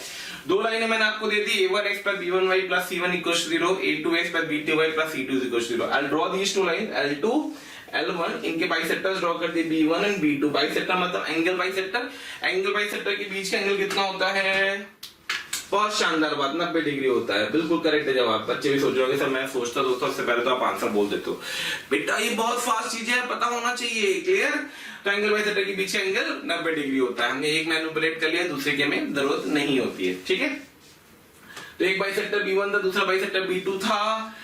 Speaker 1: 2 लाइनें मैंने आपको दे दी, a1x + b1y + c1 = 0, a2x + b2y + c2 = 0। I'll draw these 2 lines, L2 L1, इनके बाइसेक्टर्स ड्रॉ कर दिए b1 एंड b2। बाइसेक्टर मतलब एंगल बाइसेक्टर, एंगल बाइसेक्टर के बीच का एंगल कितना होता है? बहुत शानदार बात, 90 डिग्री होता है। बिल्कुल करेक्ट है जवाब। बच्चे भी सोच रहे होंगे सर मैं सोचता दोस्तों उससे पहले तो आप आंसर बोल देते हो। बेटा ये बहुत फास्ट चीज है, पता होना चाहिए, क्लियर। तो एंगल बाइसेक्टर के बीच एंगल 90 डिग्री होता है। हमने एक मैनिपुलेट कर लिया, दूसरे के में जरूरत नहीं होती है, ठीक है। तो एक बाइसेक्टर b1 था, दूसरा बाइसेक्टर b2 था।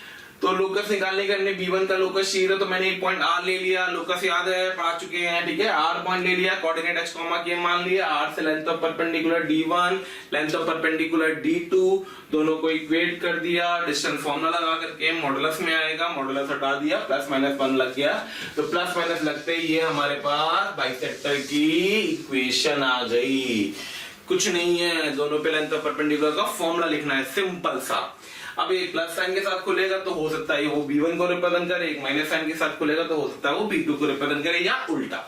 Speaker 1: तो लोकस निकालने के हमने b1 का लोकस चाहिए था, तो मैंने एक पॉइंट r ले लिया, लोकस याद है पढ़ा चुके हैं, ठीक है। r पॉइंट ले लिया, कोऑर्डिनेट x, k मान लिया, r से length of perpendicular d1, length of perpendicular d2, दोनों को इक्वेट कर दिया, डिस्टेंस फॉर्मूला लगा करके मॉडुलस में आएगा, मॉडुलस हटा दिया, +-1 लग गया। तो प्लस लगते ही ये हमारे पास बाइसेक्टर की इक्वेशन आ गई। कुछ नहीं है, दोनों पे लेंथ ऑफ परपेंडिकुलर का फॉर्मूला लिखना है, सिंपल सा। अब एक प्लस साइन के साथ खुलेगा तो हो सकता है वो b1 को रिप्रेजेंट करे, एक माइनस साइन के साथ खुलेगा तो हो सकता है वो b2 को रिप्रेजेंट करे, या उल्टा,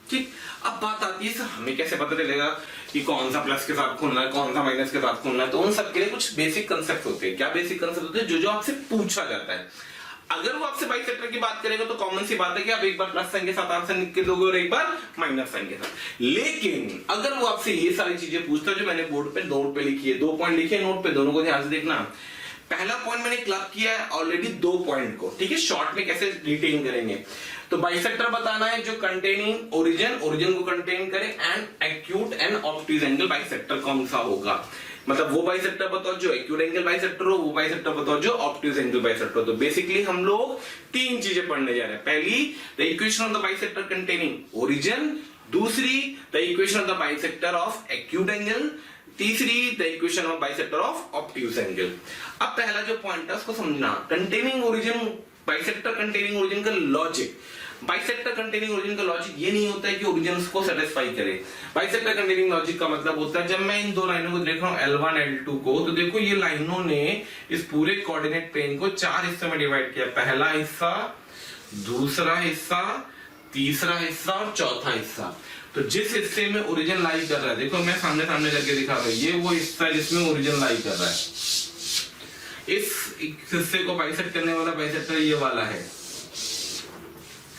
Speaker 1: ठीक। अब बात आती है हमें कैसे पता चलेगा कि कौन सा प्लस के साथ खुलना है, कौन सा माइनस के साथ खुलना है। तो उन सब के लिए कुछ बेसिक कंसेप्ट होते हैं। क्या बेसिक कंसेप्ट होते हैं? जो आपसे पूछा जाता है। अगर वो आपसे बाइसेक्टर की बात करेगा तो कॉमन सी बात है कि आप एक बार प्लस साइन के साथ आंसर लिख दोगे और एक बार माइनस साइन के साथ। लेकिन अगर वो आपसे ये सारी चीजें पूछता है जो मैंने बोर्ड पे नोट पे लिखी है, 2 पॉइंट लिखे नोट पे, दोनों को ध्यान से देखना। पहला पॉइंट मैंने क्लब किया है ऑलरेडी 2 पॉइंट को, ठीक है। शॉर्ट में कैसे रिटेन करेंगे, तो बाइसेक्टर बताना है जो कंटेनिंग ओरिजिन को कंटेन करे, and acute and obtuse angle bisector कौन सा होगा। मतलब वो बाइसेक्टर बताओ जो एक्यूट एंगल बाइसेक्टर हो, वो बाइसेक्टर बताओ जो ऑब्ट्यूज एंगल बाइसेक्टर हो। तो बेसिकली हम लोग 3 चीजें पढ़ने जा रहे हैं। पहली, the equation of the bisector containing origin. दूसरी, the equation of the bisector of acute angle. तीसरी, the equation of bisector of obtuse angle. अब पहला जो पॉइंट है उसको समझना, containing origin, bisector containing origin का लॉजिक। बाइसेक्टर कंटेनिंग ओरिजिन का लॉजिक ये नहीं होता है कि ओरिजिन उसको सेटिस्फाई करे। बाइसेक्टर कंटेनिंग लॉजिक का मतलब होता है जब मैं इन 2 लाइनों को देख रहा हूं L1 L2 को, तो देखो ये लाइनों ने इस पूरे कोऑर्डिनेट प्लेन को 4 हिस्सों में डिवाइड किया। पहला हिस्सा, दूसरा हिस्सा, तीसरा हिस्सा और चौथा हिस्सा। तो जिस हिस्से में ओरिजिन लाई कर रहा है, देखो मैं सामने करके दिखा रहा हूं, ये वो हिस्सा है जिसमें ओरिजिन लाई कर रहा है। इस हिस्से को बाइसेक्ट करने वाला बाइसेक्टर ये वाला है,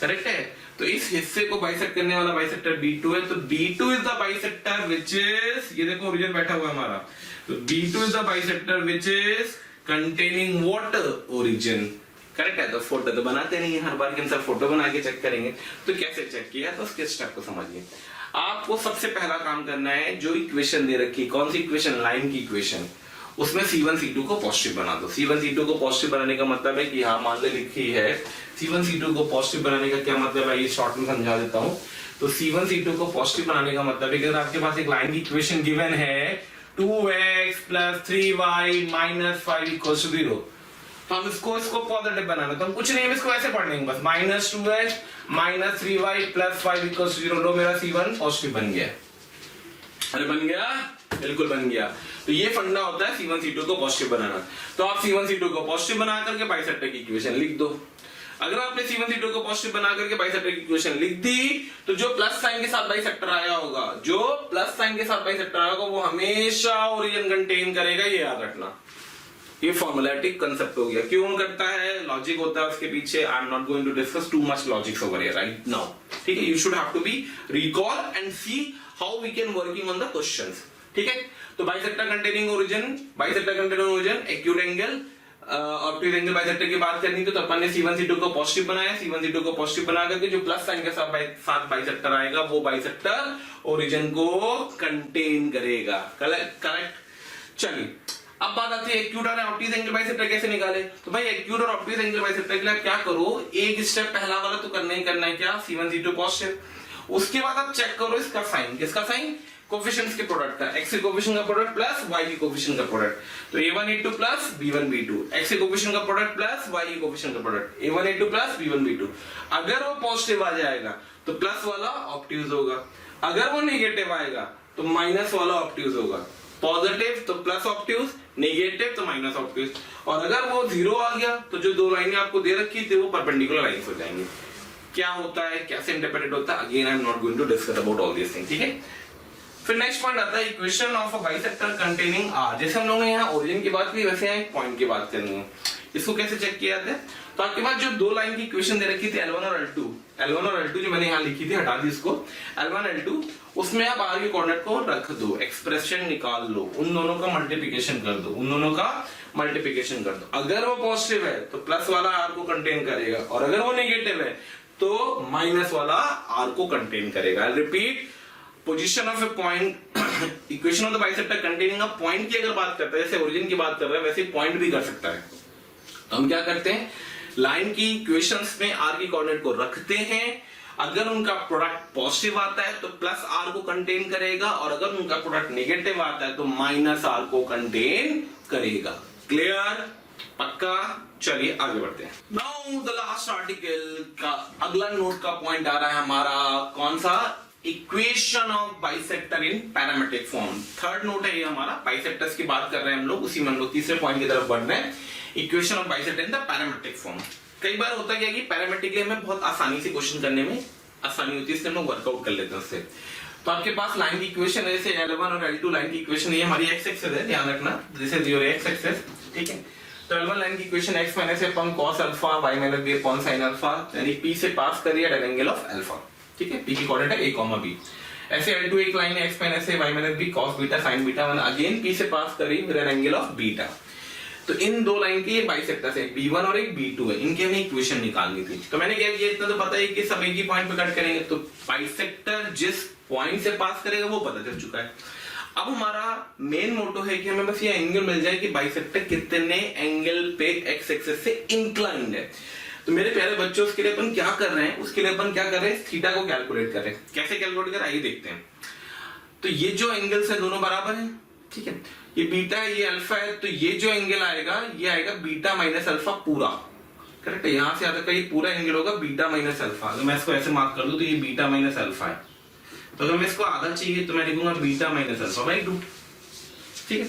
Speaker 1: करेक्ट है। तो इस हिस्से को बाइसेक्ट करने वाला बाइसेक्टर B2 है। तो B2 is the bisector which is, ये देखो ओरिजिन बैठा हुआ है हमारा, तो B2 is the bisector which is containing what, origin, correct है। तो फोटो तो बनाते नहीं है, हर बार के अनुसार फोटो बना के चेक करेंगे। तो कैसे चेक किया, तो उसके स्टेप को समझिए। आपको सबसे पहला काम करना है, जो इक्वेशन दे रखी, कौन सी इक्वेशन, लाइन की इक्वेशन, उसमें C1 C2 को पॉजिटिव बना दो। C1 C2 को पॉजिटिव बनाने का मतलब है कि हाँ मान ले लिखी है, C1 C2 को पॉजिटिव बनाने का क्या मतलब है, ये शॉर्ट में समझा देता हूं। तो C1 C2 को पॉजिटिव बनाने का मतलब है कि अगर आपके पास एक लाइन की इक्वेशन गिवन है 2x + 3y - 5 = 0, तो हम इसको पॉजिटिव बनाना, तो हम कुछ नहीं, हम इसको ऐसे पढ़ लेंगे बस, -2h - 3y + 5 = 0। लो मेरा C1 पॉजिटिव बन गया। अरे बन गया, बिल्कुल बन गया। तो ये फंडा होता है C1 C2 को पॉजिटिव बनाना। तो आप C1 C2 को पॉजिटिव बना करके बाइसेक्टर की इक्वेशन लिख दो। अगर आपने C1 C2 को पॉजिटिव बना करके बाइसेक्टर की इक्वेशन लिख दी, तो जो प्लस साइन के साथ बाइसेक्टर आया होगा, जो प्लस साइन के साथ बाइसेक्टर आया होगा, वो हमेशा ओरिजिन कंटेन करेगा, ये याद रखना। ये फॉर्मुलेटिक कंसेप्ट हो गया। क्यों करता है, लॉजिक होता है उसके पीछे। I am not going to discuss too much logics over here right now, ठीक है। You should have to be recall and see how we can working on the questions, ठीक है। तो bisector containing origin, acute angle, obtuse angle bisector की बात करनी तो अपन ने C1 C2 को पॉजिटिव बनाया। C1 C2 को पॉजिटिव बना करके जो प्लस साइन के साथ बाइसेक्टर आएगा, वो बाइसेक्टर ओरिजिन को कंटेन करेगा। करेक्ट। चलिए अब बात आती है एक्यूट और ऑब्ट्यूज एंगल बाइसेक्टर कैसे निकाले। तो भाई एक्यूट और ऑब्ट्यूज एंगल बाइसेक्टर के लिए आप क्या करो, एक स्टेप पहला वाला तो करना ही करना है, क्या, C1 C2 पॉजिटिव। उसके बाद आप चेक करो इसका साइन, किसका साइन, कोफिशिएंट्स के प्रोडक्ट का, x के कोफिशिएंट का प्रोडक्ट प्लस y के कोफिशिएंट का प्रोडक्ट। तो a1 a2 plus b1 b2, x के कोफिशिएंट का प्रोडक्ट प्लस y के कोफिशिएंट का product, a1 a2 plus b1 b2। अगर वो पॉजिटिव आ जाएगा तो प्लस वाला ऑब्ट्यूज होगा, अगर वो नेगेटिव आएगा तो माइनस वाला ऑब्ट्यूज होगा। पॉजिटिव तो प्लस ऑब्ट्यूज, नेगेटिव तो माइनस ऑब्ट्यूज। और अगर वो जीरो आ गया तो जो दो लाइनें आपको दे रखी थी वो परपेंडिकुलर लाइंस हो जाएंगी। क्या होता है, कैसे इंटरप्रेट होता है, again I am not going to discuss about all this thing, ठीक है। फिर नेक्स्ट पॉइंट आता है equation of a bisector containing R। जैसे हम लोगों ने यहाँ ओरिजिन की बात की, वैसे यहाँ एक पॉइंट की बात करनी है। इसको कैसे चेक किया जाता है, तो आपके पास जो दो लाइन की इक्वेशन दे रखी थी L1 और L2 जो मैंने यहाँ लिखी थी, हटा दी इसको, L1 L2, उसमें आप R के कोऑर्डिनेट को रख दो, एक्सप्रेशन निकाल लो, उन दोनों का मल्टीप्लिकेशन कर दो, अगर वो पॉजिटिव है तो प्लस वाला R को कंटेन करेगा, और अगर वो नेगेटिव है तो माइनस वाला R को कंटेन करेगा। I repeat, position of a point, equation of the bisector containing a point की अगर बात करते हैं, जैसे ओरिजिन की बात कर रहे हैं, वैसे पॉइंट भी कर सकता है। तो हम क्या करते हैं, लाइन की इक्वेशंस में R की कोऑर्डिनेट को रखते हैं। अगर उनका प्रोडक्ट पॉजिटिव आता है तो प्लस R को कंटेन करेगा, और अगर उनका प्रोडक्ट नेगेटिव आता है तो माइनस R को कंटेन करेगा। क्लियर, पक्का। चलिए आगे बढ़ते हैं। नाउ द लास्ट आर्टिकल का अगला नोट का पॉइंट आ रहा है हमारा, कौन सा, equation of bisector in parametric form. Third note है ये हमारा, बाइसेक्टर्स की बात कर रहे हैं हम लोग, उसी में हम लोग तीसरे पॉइंट की तरफ बढ़ रहे हैं, equation of bisector in the parametric form. कई बार होता क्या कि पैरामेट्रिक में बहुत आसानी से क्वेश्चन करने में आसानी होती है, इसलिए हम लोग वर्कआउट कर लेते हैं उससे। तो आपके पास लाइन की इक्वेशन है, जैसे L1 और L2 लाइन की इक्वेशन, ये हमारी x एक्सिस है, ध्यान रखना, this is your x axis, ठीक है। तो L1 लाइन की equation x minus a upon cos alpha, y minus b upon sin alpha, यानी p से पास करिए at an angle of alpha, ठीक है। p की कोऑर्डिनेट है a, b। ऐसे L2 एक लाइन है x minus a, y minus b cos beta sin beta, again p से पास करिए with N angle of beta. तो इन दो लाइन के बाइसेक्टर्स है, B1 और एक B2 है, इनके हमें इक्वेशन निकालनी थी। तो मैंने क्या किया, इतना तो पता है कि सब एक ही पॉइंट पे कट करेंगे, तो बाइसेक्टर जिस पॉइंट से पास करेगा वो पता चल चुका है। अब हमारा मेन मोटो है कि हमें बस ये एंगल मिल जाए कि बाइसेक्टर कितने एंगल पे x एक्सिस से इंक्लाइंड है। तो मेरे प्यारे बच्चों, उसके लिए अपन क्या कर रहे हैं, थीटा को कैलकुलेट कर रहे हैं। कैसे कैलकुलेट कर, आइए देखते हैं। तो ये जो एंगल्स है दोनों बराबर हैं, ठीक है, ये बीटा है, ये अल्फा है, तो ये जो एंगल आएगा ये आएगा बीटा माइनस अल्फा पूरा, करेक्ट है। यहां से आता है ये पूरा एंगल होगा बीटा माइनस अल्फा। अगर मैं इसको ऐसे मार्क कर दूं तो ये बीटा माइनस अल्फा है, तो अगर मैं इसको आधा चाहिए तो मैं लिखूंगा बीटा माइनस अल्फा बाई 2, ठीक है।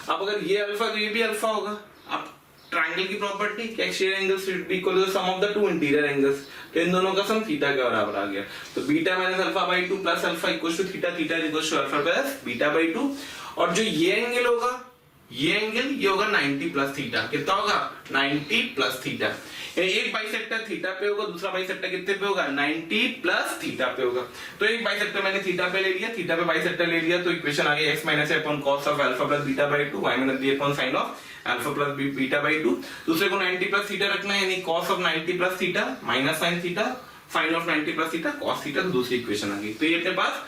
Speaker 1: अब अगर ये अल्फा तो ये भी अल्फा होगा। अब ट्रायंगल की property, axial angles should be equal to the sum of the two interior angles, तो इन दोनों का सम थीटा के बराबर आ गया। तो beta minus alpha by 2 plus alpha equal to theta, theta equal to alpha plus beta by 2। और जो ये एंगल होगा, ये होगा 90 प्लस थीटा। कितना होगा, 90 प्लस थीटा। एक बाइसेक्टर थीटा पे होगा, दूसरा बाइसेक्टर कितने पे होगा, 90 प्लस थीटा पे होगा। तो एक बाइसेक्टर मैंने थीटा पे ले लिया, थीटा पे बाइसेक्टर ले लिया, तो इक्वेशन आ गई x minus a upon cos of alpha plus beta by 2, y minus b upon sin of alpha plus beta by 2। दूसरे को 90 प्लस थीटा रखना है, यानी cos of 90 plus theta minus sin theta, sin of 90 plus theta cos theta, तो दूसरी equation आ गई। तो ये अपने पास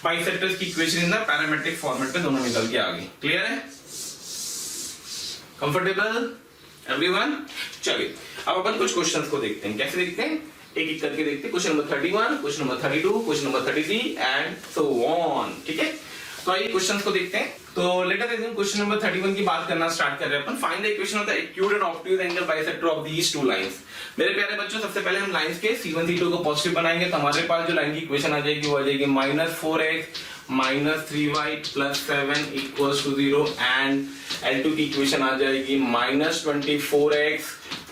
Speaker 1: बाइसेक्टर्स की equation in the parametric format में दोनों निकल के आ गई। क्लियर है, कंफर्टेबल एवरीवन। चलिए अब अपन कुछ क्वेश्चंस को देखते हैं, कैसे देखते हैं, एक एक करके देखते हैं। Question number 31, question number 32, question number 33 and so on, ठीक है। तो आइए क्वेश्चंस को देखते हैं। तो let us assume question number 31 की बात करना स्टार्ट कर रहे हैं अपन। Find the equation of the acute and obtuse angle bisector of these two lines. मेरे प्यारे बच्चों, सबसे पहले हम लाइंस के C1 C2 को पॉजिटिव बनाएंगे, तो हमारे पास जो लाइन की इक्वेशन आ जाएगी वो आ जाएगी -4x -3y + 7 = 0 एंड L2 की इक्वेशन आ जाएगी -24x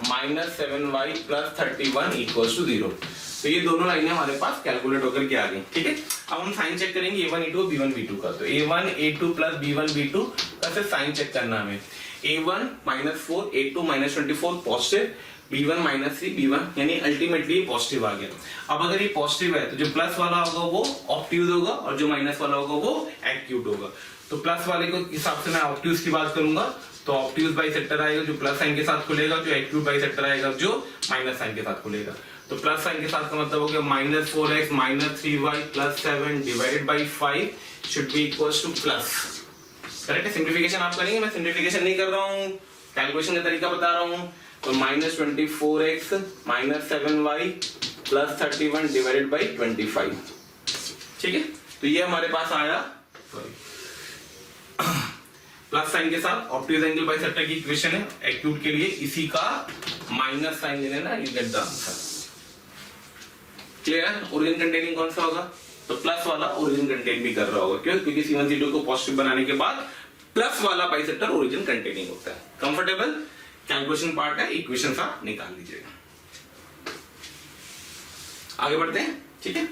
Speaker 1: -7y + 31 = 0। तो ये दोनों लाइनें हमारे पास कैलकुलेट होकर के आ गई। ठीक है, अब हम साइन चेक करेंगे A1 A2 B1 B2 का। तो A1 A2 + B1 B2 का सिर्फ साइन चेक करना है हमें। A1 -4 A2 -24 positive, B1 -3 B1 यानी अल्टीमेटली पॉजिटिव आ गया। अब अगर ये पॉजिटिव है तो जो प्लस वाला होगा वो ऑब्ट्यूज होगा और जो माइनस वाला होगा वो एक्यूट होगा। तो प्लस वाले को हिसाब से मैं ऑब्ट्यूज की बात करूंगा, तो ऑब्ट्यूज बाइसेक्टर आएगा जो प्लस साइन के साथ खुलेगा, जो एक्यूट बाइसेक्टर आएगा जो माइनस साइन के साथ खुलेगा। तो प्लस साइन के साथ का मतलब हो गया -4x -3y + 7 / 5 should be equals to plus. Correct है, सिंप्लीफिकेशन आप करेंगे, मैं सिंप्लीफिकेशन नहीं कर रहा हूँ, कैलकुलेशन का तरीका बता रहा हूँ। तो -24x -7y + 31 / 25। ठीक है, तो ये हमारे पास आया प्लस साइन के साथ ऑब्ट्यूज एंगल बाइसेक्टर की इक्वेशन है एक्यूट के लिए, इसी का माइनस साइन ले लेना, you get the answer. Clear? Origin containing कौन सा होगा? तो प्लस वाला ओरिजिन कंटेन भी कर रहा होगा। क्यों? क्योंकि C1 C2 को पॉजिटिव बनाने के बाद प्लस वाला बाइसेक्टर ओरिजिन कंटेनिंग होता है। कंफर्टेबल? कैलकुलेशन पार्ट है, इक्वेशन सा निकाल लीजिएगा। आगे बढ़ते हैं। ठीक है,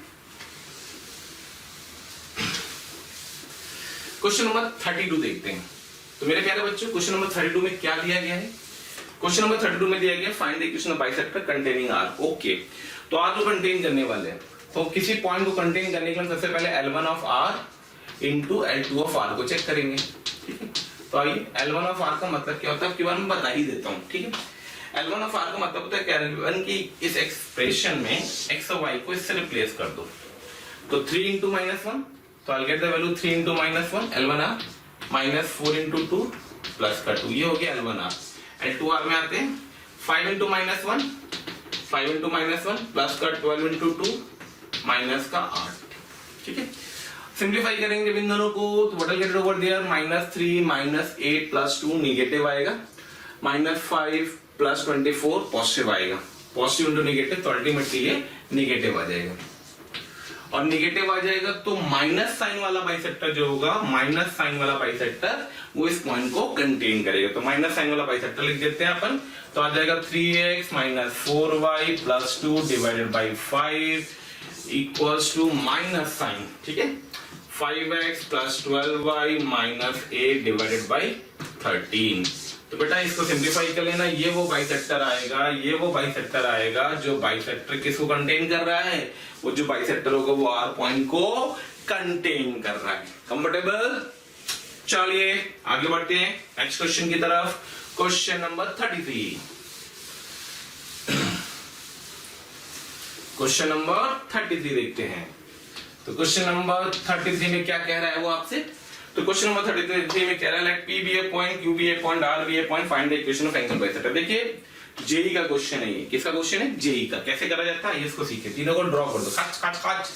Speaker 1: क्वेश्चन नंबर 32 देखते हैं। तो मेरे प्यारे बच्चों, क्वेश्चन नंबर 32 में क्या दिया गया है? क्वेश्चन नंबर 32 में दिया गया find the equation of bisector containing R। Okay, तो R को कंटेन करने वाले हैं, तो किसी पॉइंट को कंटेन करने के लिए सबसे पहले L1 of R into L2 of R को चेक करेंगे। ठीक है, तो आइए L1 of R का मतलब क्या होता है, आपके बारे में बता ही देता हूं। ठीक है, L1 of R का मतलब होता है कि L1 की इस एक्सप्रेशन में x और y को इससे रिप्लेस कर दो। तो 3 into -1, तो I'll get the value 3 into -1 L1R -4 into 2 plus का 2, ये हो गया L1R। L2R में आते हैं 5 into -1 5 into -1 प्लस का 12 into 2 माइनस का 8। ठीक है, सिंप्लीफाई करेंगे जब इन दोनों को, तो what will get over there -3 -8 + 2 negative आएगा, -5 + 24 पॉजिटिव आएगा, पॉजिटिव इंटू नेगेटिव तो अल्टीमेटली ये नेगेटिव आ जाएगा। और नेगेटिव आ जाएगा तो माइनस साइन वाला बाइसेक्टर जो होगा, माइनस साइन वाला बाइसेक्टर वो इस पॉइंट को कंटेन करेगा। तो माइनस साइन वाला बाइसेक्टर लिख देते हैं अपन, तो आ जाएगा 3x -4y + 2 / 5 = माइनस साइन। ठीक है, 5x + 12y - 8 / 13। तो बेटा इसको सिंप्लीफाई कर लेना, ये वो बाइसेक्टर आएगा, ये वो बाइसेक्टर आएगा जो बाइसेक्टर किसको कंटेन कर रहा है, वो जो बाइसेक्टर होगा वो R पॉइंट को कंटेन कर रहा है। कंफर्टेबल? चलिए आगे बढ़ते हैं नेक्स्ट क्वेश्चन की तरफ। Question number 33। क्वेश्चन नंबर 33 देखते हैं। तो क्वेश्चन नंबर 33 में क्या कह रहा है वो आपसे? तो क्वेश्चन नंबर 33 में कह रहा है late P be a point, Q be a point, R be a point, find the equation of angle bisector. देखिए जेई का क्वेश्चन है ये। किसका क्वेश्चन है? जेई का। कैसे करा जाता है ये इसको सीखे, तीनों को ड्रॉ कर दो। खच खच खच।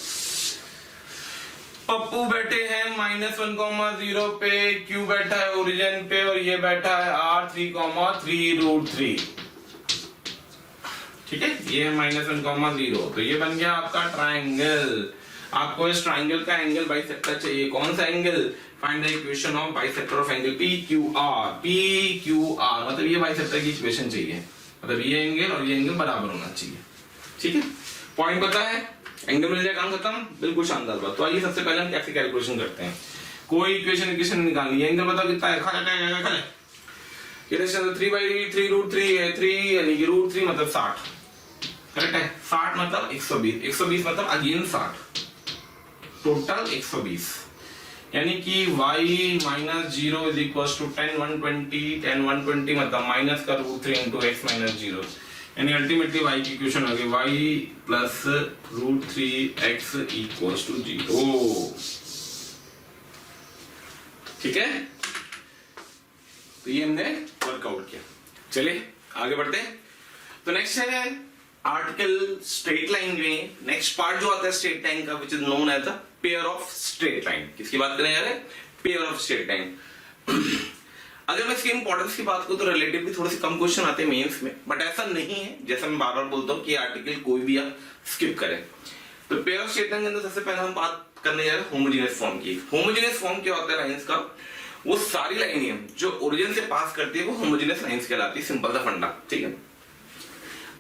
Speaker 1: पप्पू बैठे हैं -1, 0 पे, Q बैठा है ओरिजिन पे और ये बैठा है R 3, 3√3। ठीक है, ये है -1, 0, तो ये बन गया आपका ट्राइंगल। आपको इस ट्राइंगल का एंगल बाइसेक्टर चाहिए। कौन सा angle? Find the equation of bisector of angle PQR। PQR मतलब ये बाइसेक्टर की इक्वेशन चाहिए, मतलब ये एंगल और ये एंगल बराबर होना चाहिए। ठीक है, पॉइंट पता है, एंगल मिल जाए, काम खत्म। बिल्कुल शानदार बात। तो आइए सबसे पहले हम कैसे कैलकुलेशन करते हैं। कोई इक्वेशन निकालनी है, एंगल बताओ कितना है? खा ये 3/3√3 है, 3 यानी कि √3 मतलब 60। करेक्ट है, 60 मतलब 120, 120 मतलब अगेन 60, टोटल 120। यानी कि y - 0 = 10 120, 10 120 मतलब माइनस का √3 into x - 0, यानी अल्टीमेटली y की इक्वेशन होगी y + √3x = 0। ठीक है, तो ये हमने वर्कआउट किया। चलिए आगे बढ़ते हैं। तो नेक्स्ट है आर्टिकल स्ट्रेट लाइन में नेक्स्ट पार्ट जो आता है स्ट्रेट लाइन का which is known as the pair of straight line. किसकी बात करें यार? Pair of straight line. अगर मैं इसकी इंपॉर्टेंस की बात करूं तो रिलेटिवली थोड़े से कम क्वेश्चन आते हैं मेंस में, बट ऐसा नहीं है जैसा मैं बार बार बोलता हूं कि आर्टिकल कोई भी आप स्किप करें। तो पेयर ऑफ स्ट्रेट लाइन के अंदर सबसे पहले हम बात करने जा रहे हैं होमोजेनियस फॉर्म की। होमोजेनियस फॉर्म क्या होता है लाइंस का? वो सारी लाइनें जो ओरिजिन से पास करती है वो होमोजेनियस लाइंस कहलाती है। सिंपल सा फंडा, ठीक है।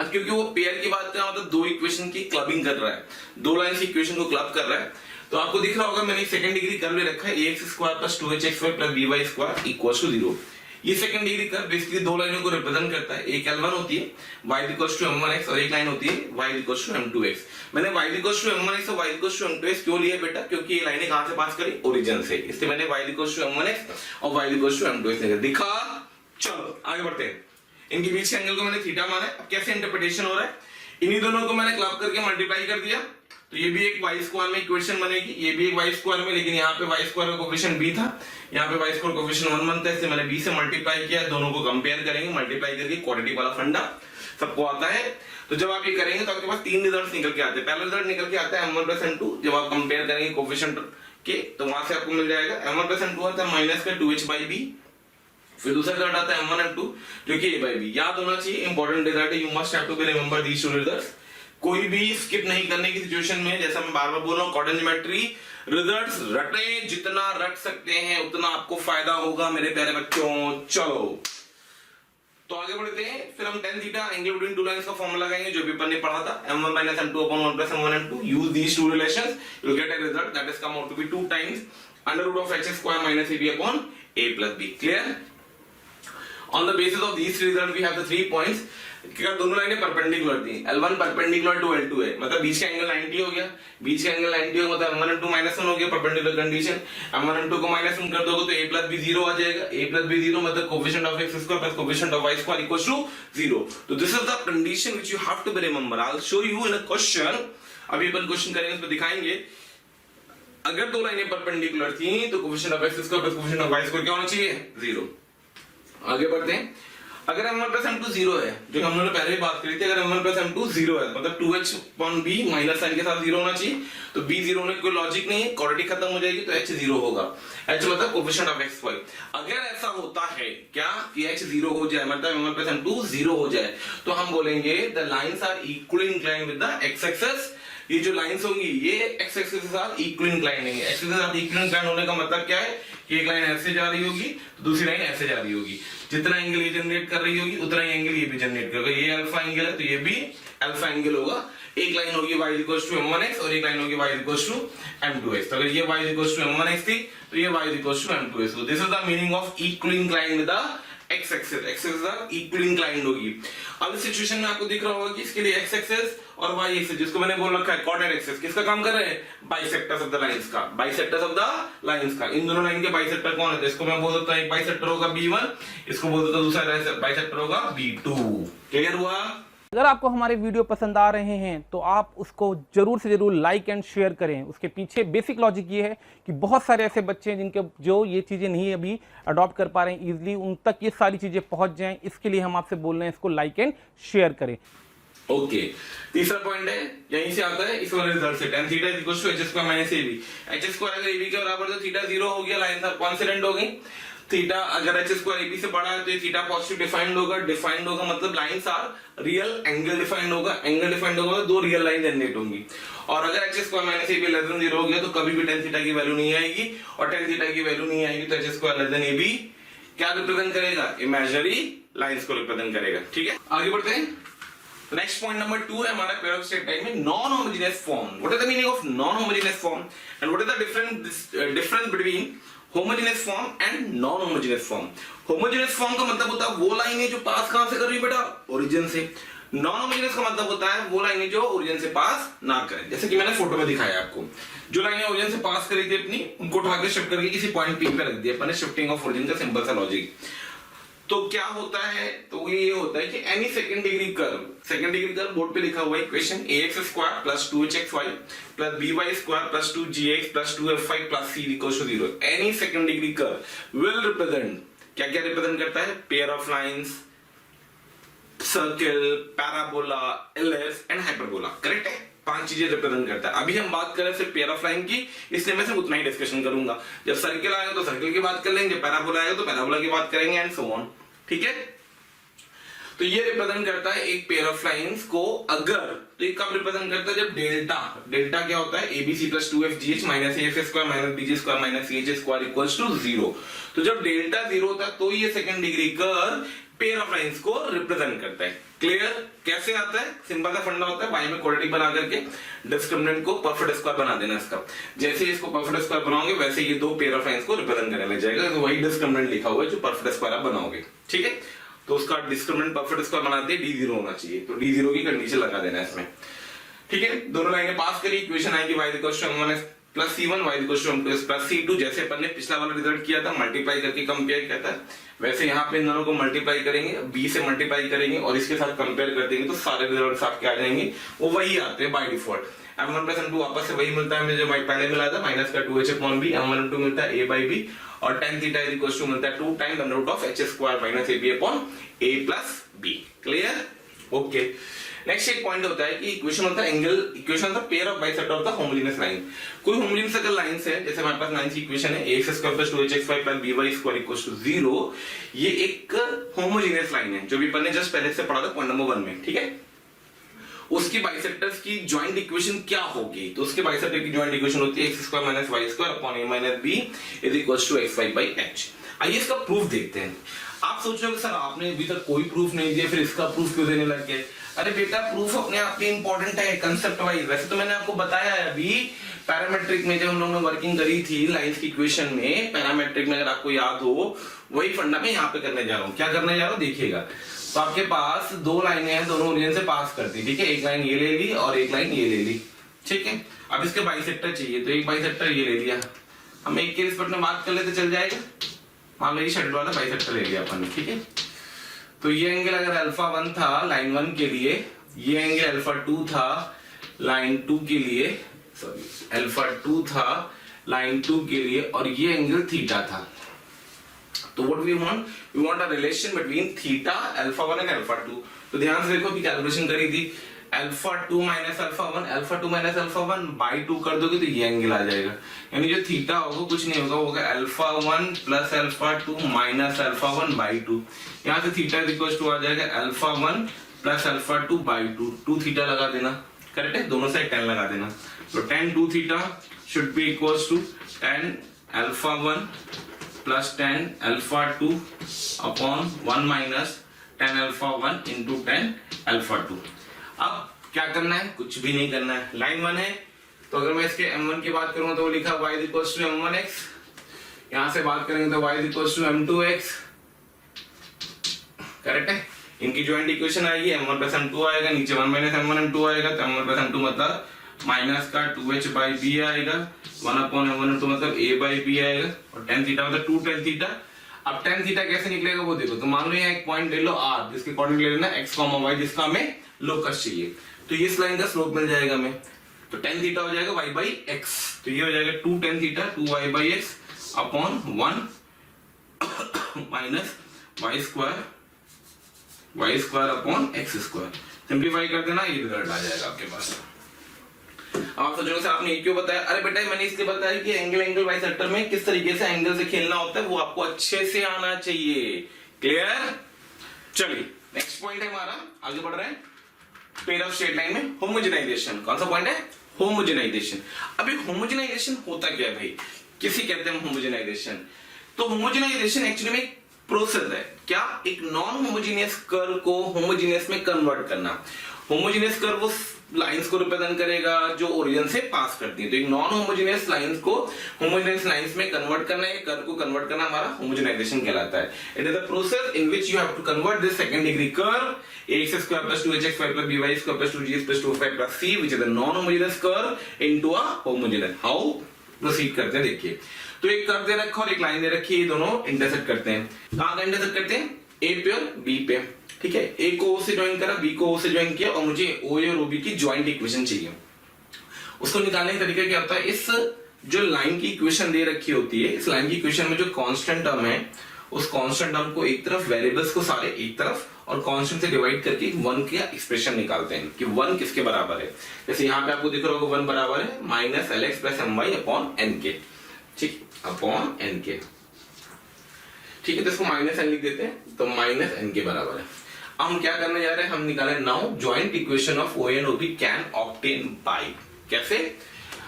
Speaker 1: अब क्योंकि वो पेयर की बात कर रहा मतलब दो इक्वेशन की क्लबिंग कर रहा है, दो लाइन की इक्वेशन को क्लब कर रहा है, तो आपको दिख रहा होगा मैंने सेकंड डिग्री कर्व ले रखा है ax² + 2hx² + by² = 0। ये सेकंड डिग्री कर्व बेसिकली दो लाइनों को रिप्रेजेंट करता है। एक L1 होती है y = m1x और एक लाइन होती है y = m2x। मैंने y = m1x और y = m2x क्यों लिया बेटा? क्योंकि ये लाइनें कहां से पास करी? ओरिजिन से, इसलिए मैंने y = m1x और y = m2x लिखा। दिखा? चलो आगे बढ़ते हैं। इनके बीच के एंगल को मैंने थीटा माना है। अब कैसे इंटरप्रिटेशन हो रहा है? इन्हीं दोनों को मैंने क्लब करके मल्टीप्लाई कर दिया, तो ये भी एक y² में इक्वेशन बनेगी, ये भी एक y² में, लेकिन यहाँ पे y² का कोफिशिएंट b था, यहाँ पे y² का कोफिशिएंट 1 बनता है, इसलिए मैंने b से मल्टीप्लाई किया। दोनों को कंपेयर करेंगे, मल्टीप्लाई करके क्वाड्रेटिक वाला फंडा सबको आता है। तो जब आप ये करेंगे तो आपके पास तीन रिजल्ट निकल के आते हैं। पहला रिजल्ट निकल के आता है m1 + m2। जब आप कंपेयर करेंगे कोफिशिएंट के तो वहां से आपको मिल जाएगा m1 + m2 आता है माइनस का 2h/b। फिर दूसरा रिजल्ट आता है m1 m2 जो कि a/b। याद होना चाहिए, इंपॉर्टेंट रिजल्ट है, you must have to be remember these two results. कोई भी स्किप नहीं करने की सिचुएशन में, जैसा मैं बार बार बोल रहा हूं, कॉर्डिनेट ज्योमेट्री रिजल्ट्स रटे, जितना रट सकते हैं उतना आपको फायदा होगा मेरे प्यारे बच्चों। चलो तो आगे बढ़ते हैं। फिर हम tan theta angle between two lines का फॉर्मूला लगाएंगे जो भी अपन ने पढ़ा था, m1 - m2 / 1 + m1 m2। Use these two relations, you will get a result that is come out to be 2 times √(h²-) - ab + b। क्लियर? On the basis of these results we have the 3 points। क्या दोनों लाइनें perpendicular थी, L1 perpendicular to L2 है, मतलब बीच का angle 90 हो गया। बीच का एंगल 90 हो मतलब m1 m2 -1 हो गया, परपेंडिकुलर कंडीशन। m1 m2 को -1 कर दोगे तो a + b 0 आ जाएगा। a + b 0 मतलब coefficient of x² + coefficient of y² = 0। तो this is the condition which you have to be remember. I will show you in a question. अभी अपन question करेंगे, उसमें दिखाएंगे अगर दो लाइनें परपेंडिकुलर थी तो coefficient of x² + coefficient of y² क्या होना चाहिए? 0। आगे बढ़ते हैं। अगर m1 + m2 0 है, जो हम लोगों ने पहले भी बात करी थी, अगर m1 + m2 0 है मतलब 2h/b माइनस साइन के साथ 0 होना चाहिए। तो b 0 होने की कोई लॉजिक नहीं है, क्वाड्रेटिक खत्म हो जाएगी तो h 0 होगा। h मतलब कोफिशिएंट ऑफ xy। अगर ऐसा होता है क्या कि h 0 हो जाए, मतलब m1 + m2 0 हो जाए, तो हम बोलेंगे the lines are equally inclined with the x axis. ये जो लाइंस होंगी ये x एक्सिस के साथ इक्वली इंक्लाइंड है। x एक्सिस के साथ इक्वली इंक्लाइंड होने का मतलब क्या है कि एक लाइन ऐसे जा रही होगी तो दूसरी लाइन ऐसे जा रही होगी। जितना एंगल ये जनरेट कर रही होगी उतना ही एंगल ये भी जनरेट करेगा। ये अल्फा एंगल है तो ये भी अल्फा एंगल होगा। एक लाइन होगी y = m1x और एक लाइन होगी y = m2x। तो अगर ये y = m1x थी तो ये y = m2x। So this is the meaning of equally inclined with the x axis। x axis equally inclined होगी। अब इस सिचुएशन में आपको दिख रहा होगा कि इसके लिए x axis और y axis, जिसको मैंने बोल रखा है कोऑर्डिनेट एक्सिस, किसका काम कर रहे हैं? बाइसेक्टर्स ऑफ द लाइंस का। बाइसेक्टर्स ऑफ द लाइंस का। इन दोनों लाइन के बाइसेक्टर कौन है? इसको मैं बोल देता हूं एक बाइसेक्टर होगा b1, इसको बोल देता हूं दूसरा बाइसेक्टर होगा b2। क्लियर हुआ?
Speaker 2: अगर आपको हमारे वीडियो पसंद आ रहे हैं तो आप उसको जरूर से जरूर लाइक एंड शेयर करें। उसके पीछे बेसिक लॉजिक ये है कि बहुत सारे ऐसे बच्चे हैं जिनके जो ये चीज़ें नहीं अभी अडॉप्ट कर पा रहे हैं इजीली, उन तक ये सारी चीज़ें पहुंच जाएं। इसके लिए हम आपसे बोल रहे हैं इसको लाइक एंड शेयर करें।
Speaker 1: ओके तीसरा पॉइंट है, यहीं से आता है इस वाले रिजल्ट से, tan theta equal to h² - ab। h² अगर ab के बराबर तो थीटा 0 हो गया, लाइन कॉन्स्टेंट हो गई। थीटा अगर h² ab से बड़ा है तो ये थीटा पॉजिटिव डिफाइंड होगा। डिफाइंड होगा मतलब lines are real, angle defined होगा। एंगल डिफाइंड होगा तो दो रियल लाइन जनरेट होंगी। और अगर h² - ab < 0 हो गया तो कभी भी tan थीटा की वैल्यू नहीं आएगी, और tan थीटा की वैल्यू नहीं आएगी तो h² < ab क्या रिप्रेजेंट करेगा? इमेजिनरी लाइंस को रिप्रेजेंट करेगा। ठीक है, आगे बढ़ते हैं। नेक्स्ट पॉइंट नंबर 2 है हमारा पेयर ऑफ स्ट्रेट लाइन में non homogeneous form. What is the meaning of non homogeneous form and what is the difference between homogeneous form and non homogeneous form? Homogeneous form का मतलब होता है वो लाइनें जो पास कहां से कर रही है बेटा? ओरिजिन से। नॉन होमोजेनियस का मतलब होता है वो लाइनें जो ओरिजिन से पास ना करें। जैसे कि मैंने फोटो में दिखाया आपको, जो लाइनें ओरिजिन से पास करी थी अपनी, उनको उठा के शिफ्ट करके किसी पॉइंट पी पे रख दिया अपने, शिफ्टिंग ऑफ ओरिजिन का सिंपल सा लॉजिक। तो क्या होता है? तो ये होता है कि any second degree curve board पे लिखा हुआ है equation ax² + 2hxy + by² + 2gx + 2fy + c = 0। Any second degree curve will represent क्या रिप्रेजेंट करता है? Pair of lines circle, parabola, ellipse and hyperbola. Correct है, 5 चीजें रिप्रेजेंट करता है। अभी हम बात करें सिर्फ पेयर ऑफ लाइन की, इसलिए मैं सिर्फ उतना ही डिस्कशन करूंगा। जब सर्किल आएगा तो सर्किल की बात कर लेंगे, जब पैराबोला आएगा तो पैराबोला की बात करेंगे एंड सो ऑन। ठीक है, तो ये रिप्रेजेंट करता है एक पेयर ऑफ लाइंस को। अगर तो ये कब रिप्रेजेंट करता है, जब डेल्टा क्या होता है, ABC plus 2fgh minus F square minus BG square minus CH square equals to 0। तो जब डेल्टा 0 होता है तो ये second degree curve pair of lines को रिप्रेजेंट करता है। क्लियर? कैसे आता है? सिंपल सा फंडा होता है, बाई में क्वाड्रेटिक बना करके डिस्क्रिमिनेंट को परफेक्ट स्क्वायर बना देना इसका। जैसे इसको परफेक्ट स्क्वायर बनाओगे वैसे ये दो पेयर ऑफ लाइंस को रिप्रेजेंट करने लग जाएगा। तो वही डिस्क्रिमिनेंट लिखा हुआ है जो परफेक्ट स्क्वायर आप बनाओगे। ठीक है, तो उसका डिस्क्रिमिनेंट परफेक्ट स्क्वायर बनाते हैं d0 होना चाहिए, तो d0 की कंडीशन लगा देना है इसमें। ठीक है, दोनों लाइनें पास करी, इक्वेशन आएगी y equals to m1 plus c1 y equals to m2 plus c2। जैसे अपन ने पिछला वाला रिजल्ट किया था, मल्टीप्लाई करके कंपेयर किया था, वैसे यहाँ पे इन दोनों को मल्टीप्लाई करेंगे, b से मल्टीप्लाई करेंगे और इसके साथ कंपेयर कर देंगे तो सारे रिजल्ट्स आपके आ जाएंगे, वो वही आते हैं by default. m1 plus m2 वापस से वही मिलता है हमें जो पहले मिला था, माइनस का 2h/b, m1 m2 मिलता है a by b और tan theta is equal to मिलता है 2 time under root of h square minus ab upon a plus b। Clear? Okay, next एक पॉइंट होता है कि इक्वेशन होता है एंगल, इक्वेशन होता है pair of bisector of the homogeneous line. कोई होमोजेनियस अगर लाइंस है, जैसे हमारे पास लाइन की इक्वेशन है ax square plus 2hx plus by square equals to 0, ये एक होमोजेनियस लाइन है जो भी अपन ने जस्ट पहले से पढ़ा था पॉइंट नंबर 1 में। ठीक है, उसकी बाइसेक्टर्स की जॉइंट इक्वेशन क्या होगी? तो उसके बाइसेक्टर की जॉइंट इक्वेशन होती है x square minus y square upon a minus b is equals to xy by h। आइए इसका प्रूफ देखते हैं। आप सोच रहे हो सर आपने अभी तक कोई प्रूफ नहीं दिया, फिर इसका प्रूफ क्यों देने लग गए? अरे बेटा, प्रूफ अपने आप में इंपॉर्टेंट है कंसेप्ट वाइज। वैसे तो मैंने आपको बताया है अभी पैरामेट्रिक में, जब हम लोगों ने वर्किंग करी थी लाइंस की इक्वेशन में, पैरामेट्रिक में अगर आपको याद हो, वही फंडा मैं यहाँ पे करने जा रहा हूँ। क्या करने जा रहा हूँ देखिएगा। तो आपके पास दो लाइनें हैं, दोनों ओरिजिन से पास करती, ठीक है, एक लाइन ये ले ली और एक लाइन ये ले ली। ठीक है, अब इसके बाइसेक्टर चाहिए, तो एक बाइसेक्टर ये ले लिया, हम एक के रिस्पेक्ट में बात कर लेते चल जाएगा। मान लो ये शेड वाला बाइसेक्टर ले लिया अपन ने। ठीक है, तो ये एंगल अगर अल्फा 1 था लाइन 1 के लिए, ये एंगल अल्फा 2 था लाइन 2 के लिए, सॉरी अल्फा 2 था लाइन 2 के लिए, और ये एंगल थीटा था। तो what we want a relation between theta alpha 1 and alpha 2। तो ध्यान से देखो कि कैलकुलेशन करी थी, alpha 2 minus alpha 1, alpha 2 minus alpha 1 by 2 कर दोगे तो ये एंगल आ जाएगा। यानी जो थीटा होगा कुछ नहीं होगा, होगा alpha 1 plus alpha 2 minus alpha 1 by 2। यहाँ से थीटा इज इक्वल टू आ जाएगा alpha 1 plus alpha 2 by 2, 2 theta लगा देना। करेक्ट है, दोनों साइड 10 लगा देना। तो tan 2 theta should be equal to tan alpha 1 plus tan alpha 2 upon 1 minus tan alpha 1 into tan alpha 2। अब क्या करना है? कुछ भी नहीं करना है। लाइन 1 है तो अगर मैं इसके m1 की बात करूं तो वो लिखा y इक्वल्स टू m1x, यहां से बात करेंगे तो y equals to m2x। Correct है, इनकी जॉइंट इक्वेशन आएगी, m1 प्लस m2 आएगा, नीचे 1 माइनस m1 m2 आएगा, तो m1 प्लस m2 मतलब माइनस का 2h बाई b आएगा, 1 अपॉन m1 m2 मतलब a बाई b आएगा, और tan थीटा मतलब 2 tan थीटा। अब tan थीटा कैसे निकलेगा वो देखो। तो मान लो यहाँ एक पॉइंट ले लो r, जिसके अकॉर्डिंग ले लेना x, y, जिसका हमें लोकस चाहिए। तो इस लाइन का स्लोप मिल जाएगा हमें, तो tan थीटा हो जाएगा y बाई x, तो ये हो जाएगा 2 tan theta 2y by x upon 1 minus y square upon x square. Simplify कर देना, ये रिजल्ट आ जाएगा आपके पास। अब आप सोचोगे सर आपने ये क्यों बताया? अरे बेटा मैंने इसलिए बताया कि एंगल बाइसेक्टर में किस तरीके से एंगल से खेलना होता है वो आपको अच्छे से आना चाहिए। क्लियर? चलिए नेक्स्ट पॉइंट है हमारा, आगे बढ़ रहे हैं। पेयर ऑफ स्ट्रेट लाइन में होमोजेनाइजेशन। कौन सा पॉइंट है? होमोजेनाइजेशन। अभी होमोजेनाइजेशन होता क्या है भाई? किसी कहते हैं होमोजेनाइजेशन। तो होमोजेनाइजेशन एक्चुअली में प्रोसेस है क्या, एक नॉन होमोजेनियस कर्व को होमोजेनियस में कन्वर्ट करना। होमोजेनियस कर्व उस लाइंस को रिप्रेजेंट करेगा जो ओरिजिन से पास करती है। तो एक नॉन होमोजेनियस लाइंस को होमोजेनियस लाइंस में कन्वर्ट करना है, कर्व को कन्वर्ट करना हमारा होमोजेनाइजेशन कहलाता है। It is the process in which you have to convert this second degree curve ax square plus 2hx square plus by square plus 2gx plus 2y plus c which is a non homogeneous curve into a homogeneous. How proceed करते हैं देखिए। तो एक curve दे रखा और एक line दे रखी है, ये दोनों इंटरसेक्ट करते हैं। कहां का इंटरसेक्ट करते हैं? a पे और b पे। ठीक है, a को o से ज्वाइन करा, b को o से ज्वाइन किया, और मुझे o और o b की ज्वाइंट इक्वेशन चाहिए। उसको निकालने का तरीका क्या होता है? इस जो लाइन की इक्वेशन दे रखी होती है, इस लाइन की इक्वेशन में जो कांस्टेंट टर्म है उस कांस्टेंट टर्म को एक तरफ, वेरिएबल्स को सारे एक तरफ, और कांस्टेंट से डिवाइड करके 1 का एक्सप्रेशन निकालते हैं कि 1 किसके बराबर है। जैसे यहाँ पे आपको दिख रहा होगा 1 बराबर है minus L X plus M Y upon N के, ठीक, अपॉन एन के, ठीक है। तो इसको माइनस एन लिख देते हैं, तो माइनस एन के बराबर है। अब हम क्या करने जा रहे हैं, हम निकाले now joint equation of O and O B can obtain by, कैसे?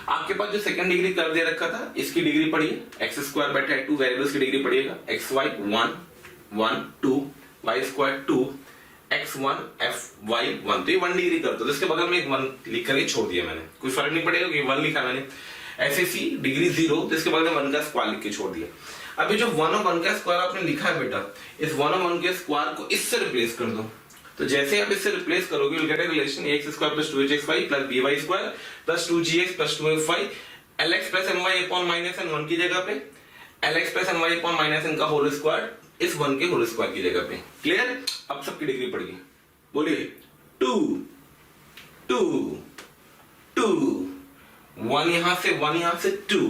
Speaker 1: आपके पास जो सेकंड डिग्री कर दे रखा था, इसकी डिग्री पढ़िए, एक्स स्क्वायर बटा 2 वेरिएबल्स की डिग्री पढ़िएगा, X Y 1 1 2 Y square 2 X 1 F Y 1, तो ये 1 डिग्री कर दो। तो इसके बगल में एक 1 लिख करके छोड़ दिया मैंने, कोई फर्क नहीं पड़ेगा कि 1 लिखा मैंने। ऐसे सी डिग्री 0, तो इसके बगल में 1 का स्क्वायर लिख के छोड़ दिया। अभी जो 1 और 1 का स्क्वायर आपने लिखा है बेटा, इस 1 और 1 के स्क्वायर को इससे रिप्लेस कर दो। तो जैसे आप इससे रिप्लेस करोगे, you'll get a relation ax square plus 2hxy plus by square plus 2gx plus 2fy lx plus my upon minus n 1 की जगह पे lx plus my upon minus n का होल स्क्वायर इस 1 के होल स्क्वायर की जगह पे। Clear? अब सबकी डिग्री पढ़िए, बोलिए 2 2 2 1 यहां से 1 यहां से 2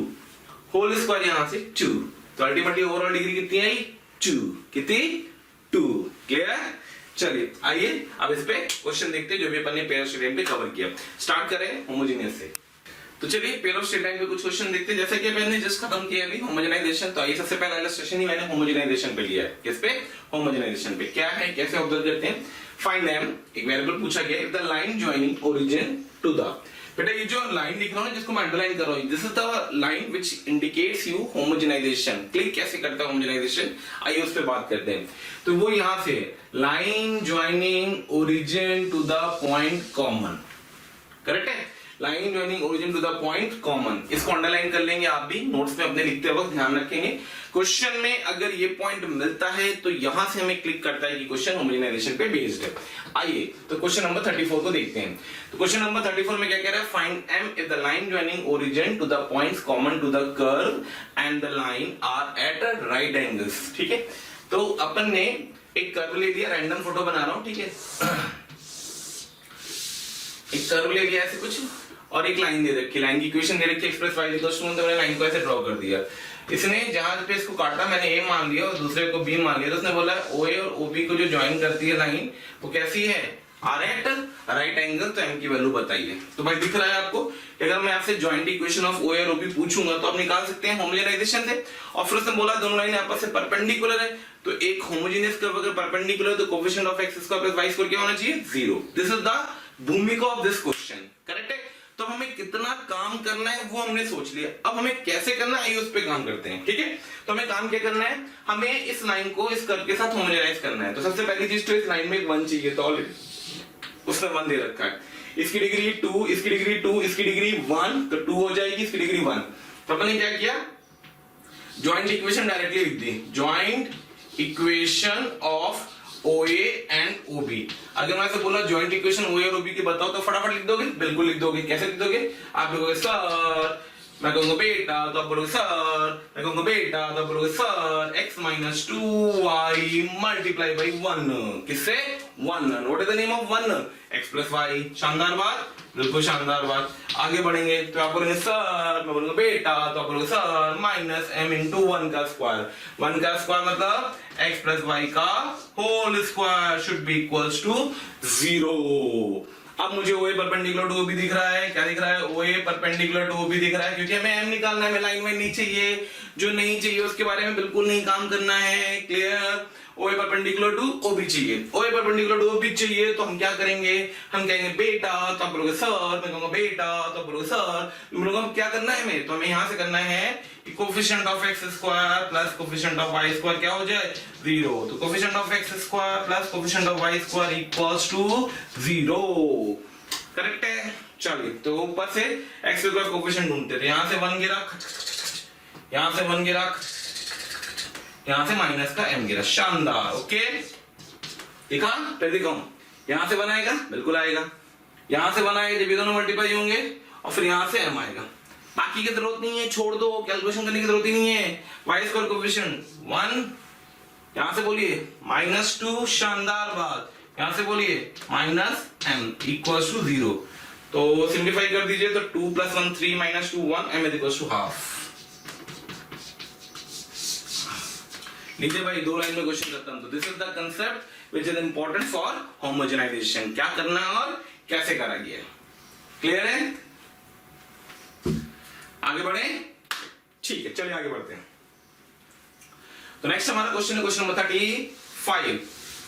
Speaker 1: होल स्क्वायर यहां से 2, तो अल्टीमेटली ओवरऑल डिग्री कितनी आई? 2, कितनी? 2। क्लियर? चलिए आइए अब इस पे क्वेश्चन देखते हैं जो भी अपन ने पेयर ऑफ स्टेट लाइन पे कवर किया। स्टार्ट करें होमोजेनियस से। तो चलिए पेयर ऑफ स्टेट लाइन पे कुछ क्वेश्चन देखते हैं। जैसा कि मैंने जस्ट खत्म किया अभी होमोजेनाइजेशन, तो आइए सबसे पहला इलस्ट्रेशन ही मैंने होमोजेनाइजेशन पे लिया है। किस पे? होमोजेनाइजेशन पे। क्या है, कैसे ऑब्जर्व करते हैं? फाइंड एम, एक वेरिएबल पूछा गया, if the line joining origin to the, बेटा ये जो लाइन लिख रहा हूं जिसको मैं अंडरलाइन कर रहा हूं, this is the line which indicates you homogenisation. Click कैसे करता है होमोजेनाइजेशन, आइए उस पे बात करते हैं। तो वो यहां से line joining origin to the point common, correct है? Line joining origin to the point common, इसको अंडरलाइन कर लेंगे, आप भी नोट्स में अपने लिखते वक्त ध्यान रखेंगे। क्वेश्चन में अगर ये पॉइंट मिलता है तो यहां से हमें क्लिक करता है कि क्वेश्चन होमोजेनाइजेशन पे बेस्ड है। आइए तो क्वेश्चन नंबर 34 को देखते हैं। तो क्वेश्चन नंबर 34 में क्या कह रहा है? Find M if the line joining origin to the points common to the curve and the line are at right angles. ठीक है, तो अपन ने एक कर्व ले लिया, रैंडम फोटो बना रहा हूं, ठीक है, एक कर्व ले लिया ऐसे कुछ और एक लाइन दे रखी, लाइन की इक्वेशन दे रखी X plus Y equals to 1, तो मैंने लाइन को ऐसे ड्रॉ कर दिया। इसने जहां पे इसको काटा मैंने ए मान लिया और दूसरे को बी मान लिया, तो उसने बोला ओ ए और ओ बी को जो ज्वाइन करती है लाइन वो कैसी है? आर एट राइट एंगल, तो एम की वैल्यू बताइए। तो भाई दिख रहा है आपको, अगर मैं आपसे जॉइंट इक्वेशन ऑफ ओ ए और ओ बी पूछूंगा तो आप निकाल सकते हैं होमोजेनाइजेशन से। और फिर उसने बोला दोनों लाइन आपस में परपेंडिकुलर है, तो एक होमोजेनियस कर्व अगर परपेंडिकुलर है तो coefficient of X square plus Y square क्या होना चाहिए? 0। दिस इज द भूमिका ऑफ दिस क्वेश्चन, करेक्ट है? तो हमें कितना काम करना है वो हमने सोच लिया, अब हमें कैसे करना है उस पे काम करते हैं। ठीक है, तो हमें काम क्या करना है, हमें इस लाइन को इस कर्व के साथ होमोजेनाइज करना है। तो सबसे पहली चीज तो इस लाइन में 1 चाहिए, तो ऑलरेडी उसने 1 दे रखा है, इसकी डिग्री 2, इसकी डिग्री 2, इसकी डिग्री 1, तो 2 हो जाएगी, इसकी डिग्री 1। तो अपन ने क्या किया, ज्वाइंट इक्वेशन डायरेक्टली लिख दी, joint equation of OA and OB। अगर मैं ऐसे बोला ज्वाइंट इक्वेशन OA और OB की बताओ तो फटाफट लिख दोगे? बिल्कुल लिख दोगे। कैसे लिख दोगे? आप लोगोगे सर, मैं कहूंगा बेटा, तो आप बोलोगे सर, मैं कहूंगा बेटा, तो आप बोलोगे sir, x minus 2y multiply by 1, किससे? 1। What is the name of 1? x plus Y. शानदार बात, बिल्कुल शानदार बात। आगे बढ़ेंगे तो आप बोलेंगे सर, मैं बोलूंगा बेटा, तो आप बोलोगे सर माइनस m इंटू 1 का स्क्वायर। 1 का स्क्वायर मतलब x प्लस वाई का whole square should be equals to 0। अब मुझे OA परपेंडिकुलर टू OB दिख रहा है, क्या दिख रहा है? OA परपेंडिकुलर टू OB दिख रहा है, क्योंकि हमें M निकालना है, हमें लाइन में नहीं चाहिए, जो नहीं चाहिए उसके बारे में बिल्कुल नहीं काम करना है। Clear? OA perpendicular to OB चाहिए, OA परपेंडिकुलर टू OB चाहिए, तो हम क्या करेंगे, हम कहेंगे बेटा, तो आप बोलोगे सर, मैं कहूंगा बेटा, तो आप बोलोगे सर, मैं बोलूंगा क्या करना है हमें, तो हमें यहां से करना है coefficient of x square plus coefficient of y square क्या हो जाए? 0। तो coefficient of x square plus coefficient of y square equals to 0। Correct है? चलिए तो ऊपर से x स्क्वायर कोएफिशिएंट ढूंढते थे, यहां से 1 गिरा, यहां से 1 गिरा, यहां से माइनस का m गिरा। शानदार, ओके, देखा? फिर दिखाऊं, यहां से 1 आएगा, बिल्कुल आएगा, यहां से 1 आएगा जब ये दोनों मल्टीप्लाई होंगे, और फिर यहां से m आएगा। बाकी की जरूरत नहीं है, छोड़ दो, कैलकुलेशन करने की जरूरत ही नहीं है। y स्क्वायर कोएफिशिएंट 1, यहां से बोलिए माइनस 2, शानदार बात, यहां से बोलिए माइनस m इक्वल्स टू 0। तो सिंप्लीफाई कर दीजिए, तो 2 plus 1 3 minus 2 1, m equals to half. नीचे भाई 2 लाइन में क्वेश्चन करता हूं। तो this is the concept which is important for homogenisation. क्या करना है और कैसे करा गया है, क्लियर है? आगे बढ़े, ठीक है, चलिए आगे बढ़ते हैं। तो नेक्स्ट हमारा क्वेश्चन है क्वेश्चन नंबर 35।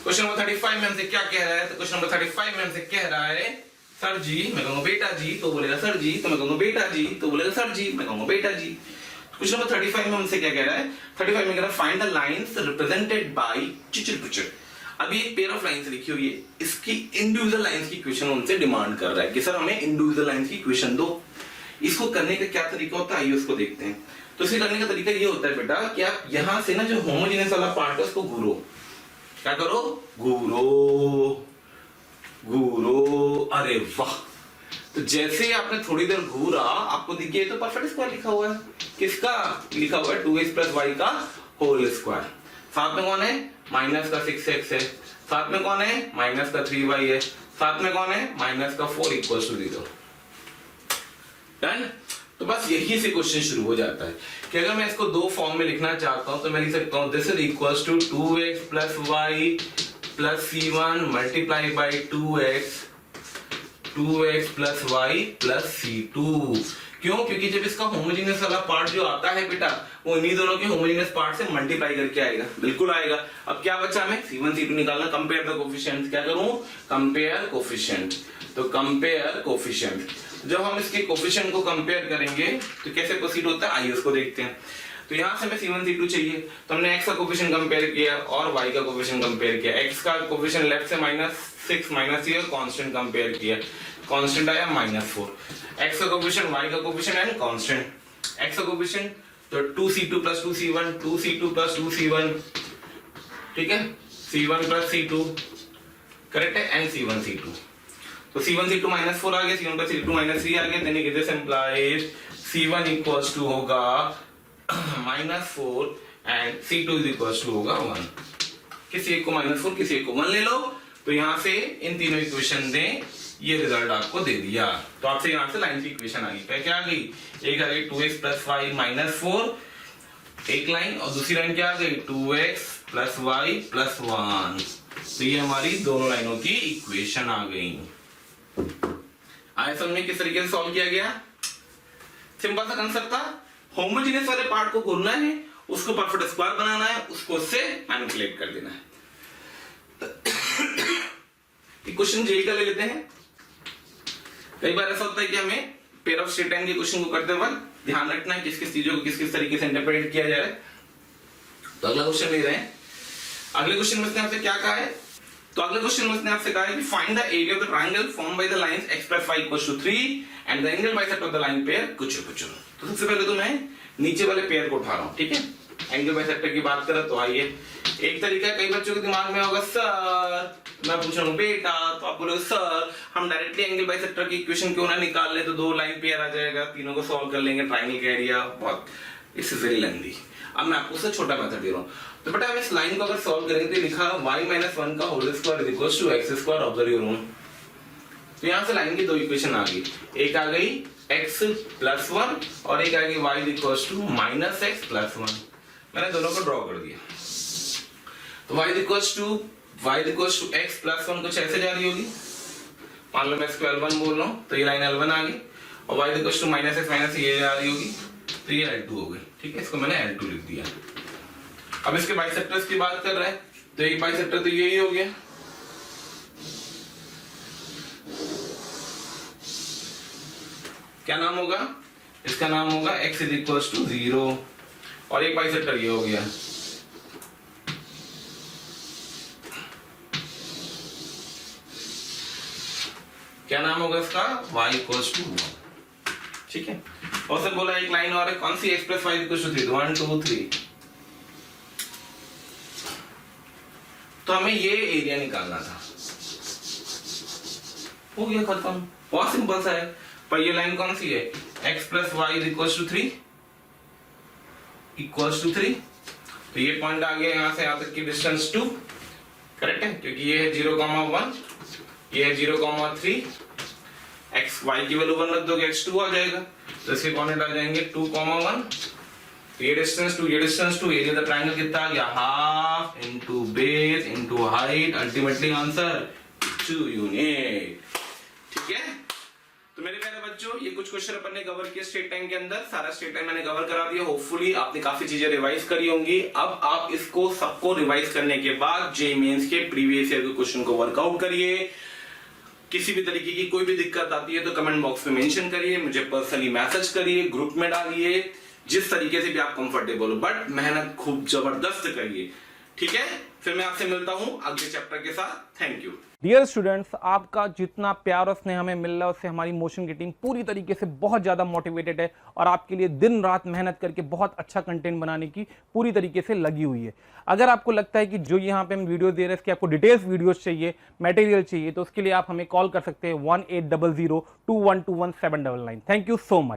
Speaker 1: क्वेश्चन नंबर 35 में हमसे क्या कह रहा है? तो क्वेश्चन नंबर 35 में हमसे कह रहा है सर जी, मैं कहूंगा बेटा जी, तो बोलेगा सर जी, तो मैं कहूंगा बेटा जी, तो बोलेगा सर जी, मैं कहूंगा बेटा जी। क्वेश्चन नंबर 35 में हमसे क्या कह रहा है? 35 में कह रहा है find the lines represented by चिचर पुचर। अभी एक पेयर ऑफ लाइंस लिखी हुई है, इसकी इंडिविजुअल लाइंस की इक्वेशन उनसे डिमांड कर रहा है कि सर हमें इंडिविजुअल लाइंस की इक्वेशन दो। इसको करने का क्या तरीका होता है, आइए उसको देखते हैं। तो इसे करने का तरीका ये होता है बेटा कि आप यहां से ना जो होमोजेनियस वाला पार्ट है उसको घूरो। क्या करो? घूरो, घूरो। अरे वाह! तो जैसे आपने थोड़ी देर घूरा, आपको दिखे तो परफेक्ट स्क्वायर लिखा हुआ है। किसका लिखा हुआ है? 2x + y का होल स्क्वायर। साथ में कौन है? माइनस का 6x है। साथ में कौन है? माइनस का 3y है। साथ में कौन है? माइनस का 4 = 0। डन। तो बस यही से क्वेश्चन शुरू हो जाता है कि अगर मैं इसको 2 फॉर्म में लिखना चाहता हूं तो मैं लिख सकता हूं this is equals to 2x + y + c1 × 2x 2x + y + c2। क्यों? क्योंकि जब इसका होमोजेनियस वाला पार्ट जो आता है बेटा, वो इन्हीं दोनों के होमोजेनियस पार्ट से मल्टीप्लाई करके आएगा। बिल्कुल आएगा। अब क्या बचा हमें? c1 c2 निकालना। Compare the coefficient. क्या करूं? Compare coefficient. तो कंपेयर कोफिशिएंट। जब हम इसके कोफिशिएंट को कंपेयर करेंगे तो कैसे प्रोसीड होता है, आइए उसको देखते हैं। तो यहां से हमें c1 c2 चाहिए, तो हमने x का कोफिशिएंट कंपेयर किया और y का कोफिशिएंट कंपेयर किया। x का कोफिशिएंट लेफ्ट से -6 -3 और कांस्टेंट कंपेयर किया, कांस्टेंट आया -4। x का कोफिशिएंट, y का कोफिशिएंट एंड कांस्टेंट। x का कोफिशिएंट तो 2c2 + 2c1 2c2 + 2c1, ठीक है, c1 + c2, करेक्ट है, एंड c1 c2। तो c1 c2 -4 आ गया, c1 + c2 -3 आ गया। देन दिस इंप्लाइज c1 = होगा -4 एंड c2 = होगा 1। किसी एक को -4, किसी एक को 1 ले लो। तो यहां से इन तीनों इक्वेशन दें, ये रिजल्ट आपको दे दिया। तो आपसे यहां से लाइन की इक्वेशन आ गई। क्या आ गई? एक आ गई 2x + y -4 एक लाइन, और दूसरी लाइन क्या आ गई? 2x + y + 1। तो ये हमारी दोनों लाइनों की इक्वेशन आ गई। आया समझ में किस तरीके से सॉल्व किया गया? सिंपल सा कंसेप्ट था। होमोजेनियस वाले पार्ट को घूरना है, उसको परफेक्ट स्क्वायर बनाना है, उसको उससे मैनिपुलेट कर देना है। क्वेश्चन जेल का ले लेते हैं। कई बार ऐसा होता है कि हमें पेयर ऑफ स्ट्रेट लाइन के क्वेश्चन को करते वक्त ध्यान रखना है किस किस चीजों को किस किस तरीके से इंटरप्रेट किया जाए। तो अगला क्वेश्चन ले रहे हैं। अगले क्वेश्चन में आपसे क्या कहा है? तो अगले क्वेश्चन में आपसे कहा है कि find the area of the triangle form by the lines x + y = 3 and the angle bisector of the line pair कुछ। तो सबसे पहले तो मैं नीचे वाले पेयर को उठा रहा हूं, ठीक है। एंगल बाइसेक्टर की बात करें तो आइए, एक तरीका कई बच्चों के दिमाग में होगा सर, मैं पूछ रहा हूं बेटा, तो आप बोलोगे सर हम डायरेक्टली एंगल बाइसेक्टर की इक्वेशन क्यों ना निकाल ले, तो 2 लाइन पेयर आ जाएगा, तीनों को सॉल्व कर लेंगे, ट्रायंगल का एरिया बहुत, इट्स वेरी लेंथी। अब मैं आपको उससे छोटा मेथड दे रहा हूं। तो बेटा हम इस लाइन को अगर सॉल्व करेंगे तो लिखा y - 1 का whole square = x²। Observe your own. तो यहां से लाइन की 2 इक्वेशन आ गई। एक आ गई x + 1 और एक आ गई y = -x + 1। मैंने दोनों को ड्रॉ कर दिया। तो y = x + 1 कुछ ऐसे जा रही होगी। मान लो मैं इसको L1 बोल रहा हूं, तो ये लाइन L1 आ गई, और y = -x - ये जा रही होगी, तो ये L2 हो गई, ठीक है। इसको मैंने L2 लिख दिया। अब इसके बाइसेक्टर्स की बात कर रहे हैं, तो एक बाइसेक्टर तो यही हो गया, क्या नाम होगा इसका? नाम होगा x = 0, और एक बाइसेक्टर ये हो गया, क्या नाम होगा इसका? y = 1, ठीक है। और सब बोला एक लाइन और है, कौन सी? x + y = 3, 1 2 3। तो हमें ये एरिया निकालना था, हो गया खत्म, बहुत सिंपल सा है। पर ये लाइन कौन सी है? x + y = 3 तो ये पॉइंट आ गया यहां से यहां तक की डिस्टेंस 2, करेक्ट है, क्योंकि ये है 0,1, ये है 0,3। x y की वैल्यू 1 रख दोगे x2 आ जाएगा, तो इसके कोऑर्डिनेट आ जाएंगे 2,1 ये distance to area of the triangle कितना आ गया, half into base into height, ultimately answer 2 unit. ठीक है, तो मेरे प्यारे बच्चों ये कुछ क्वेश्चन अपन ने कवर किए स्ट्रेट लाइन के अंदर, सारा स्ट्रेट लाइन मैंने कवर करा दिया। होपफुली आपने काफी चीजें रिवाइज करी होंगी। अब आप इसको सबको रिवाइज करने के बाद जे मेंस के प्रीवियस ईयर के क्वेश्चन को वर्कआउट करिए। किसी भी तरीके की कोई भी दिक्कत आती है तो कमेंट बॉक्स में मेंशन करिए, मुझे पर्सनली मैसेज करिए, ग्रुप में डालिए, जिस तरीके से भी आप कंफर्टेबल हो, बट मेहनत खूब जबरदस्त करिए। ठीक है, फिर मैं आपसे मिलता हूं अगले चैप्टर के साथ। Thank you.
Speaker 2: डियर स्टूडेंट्स, आपका जितना प्यार और स्नेह हमें मिल रहा है उससे हमारी मोशन की टीम पूरी तरीके से बहुत ज़्यादा मोटिवेटेड है और आपके लिए दिन रात मेहनत करके बहुत अच्छा कंटेंट बनाने की पूरी तरीके से लगी हुई है। अगर आपको लगता है कि जो यहाँ पे हम वीडियो दे रहे हैं इसके आपको डिटेल्स वीडियोस चाहिए, मटेरियल चाहिए, तो उसके लिए आप हमें कॉल कर सकते हैं 1800 2121 799। Thank you so much.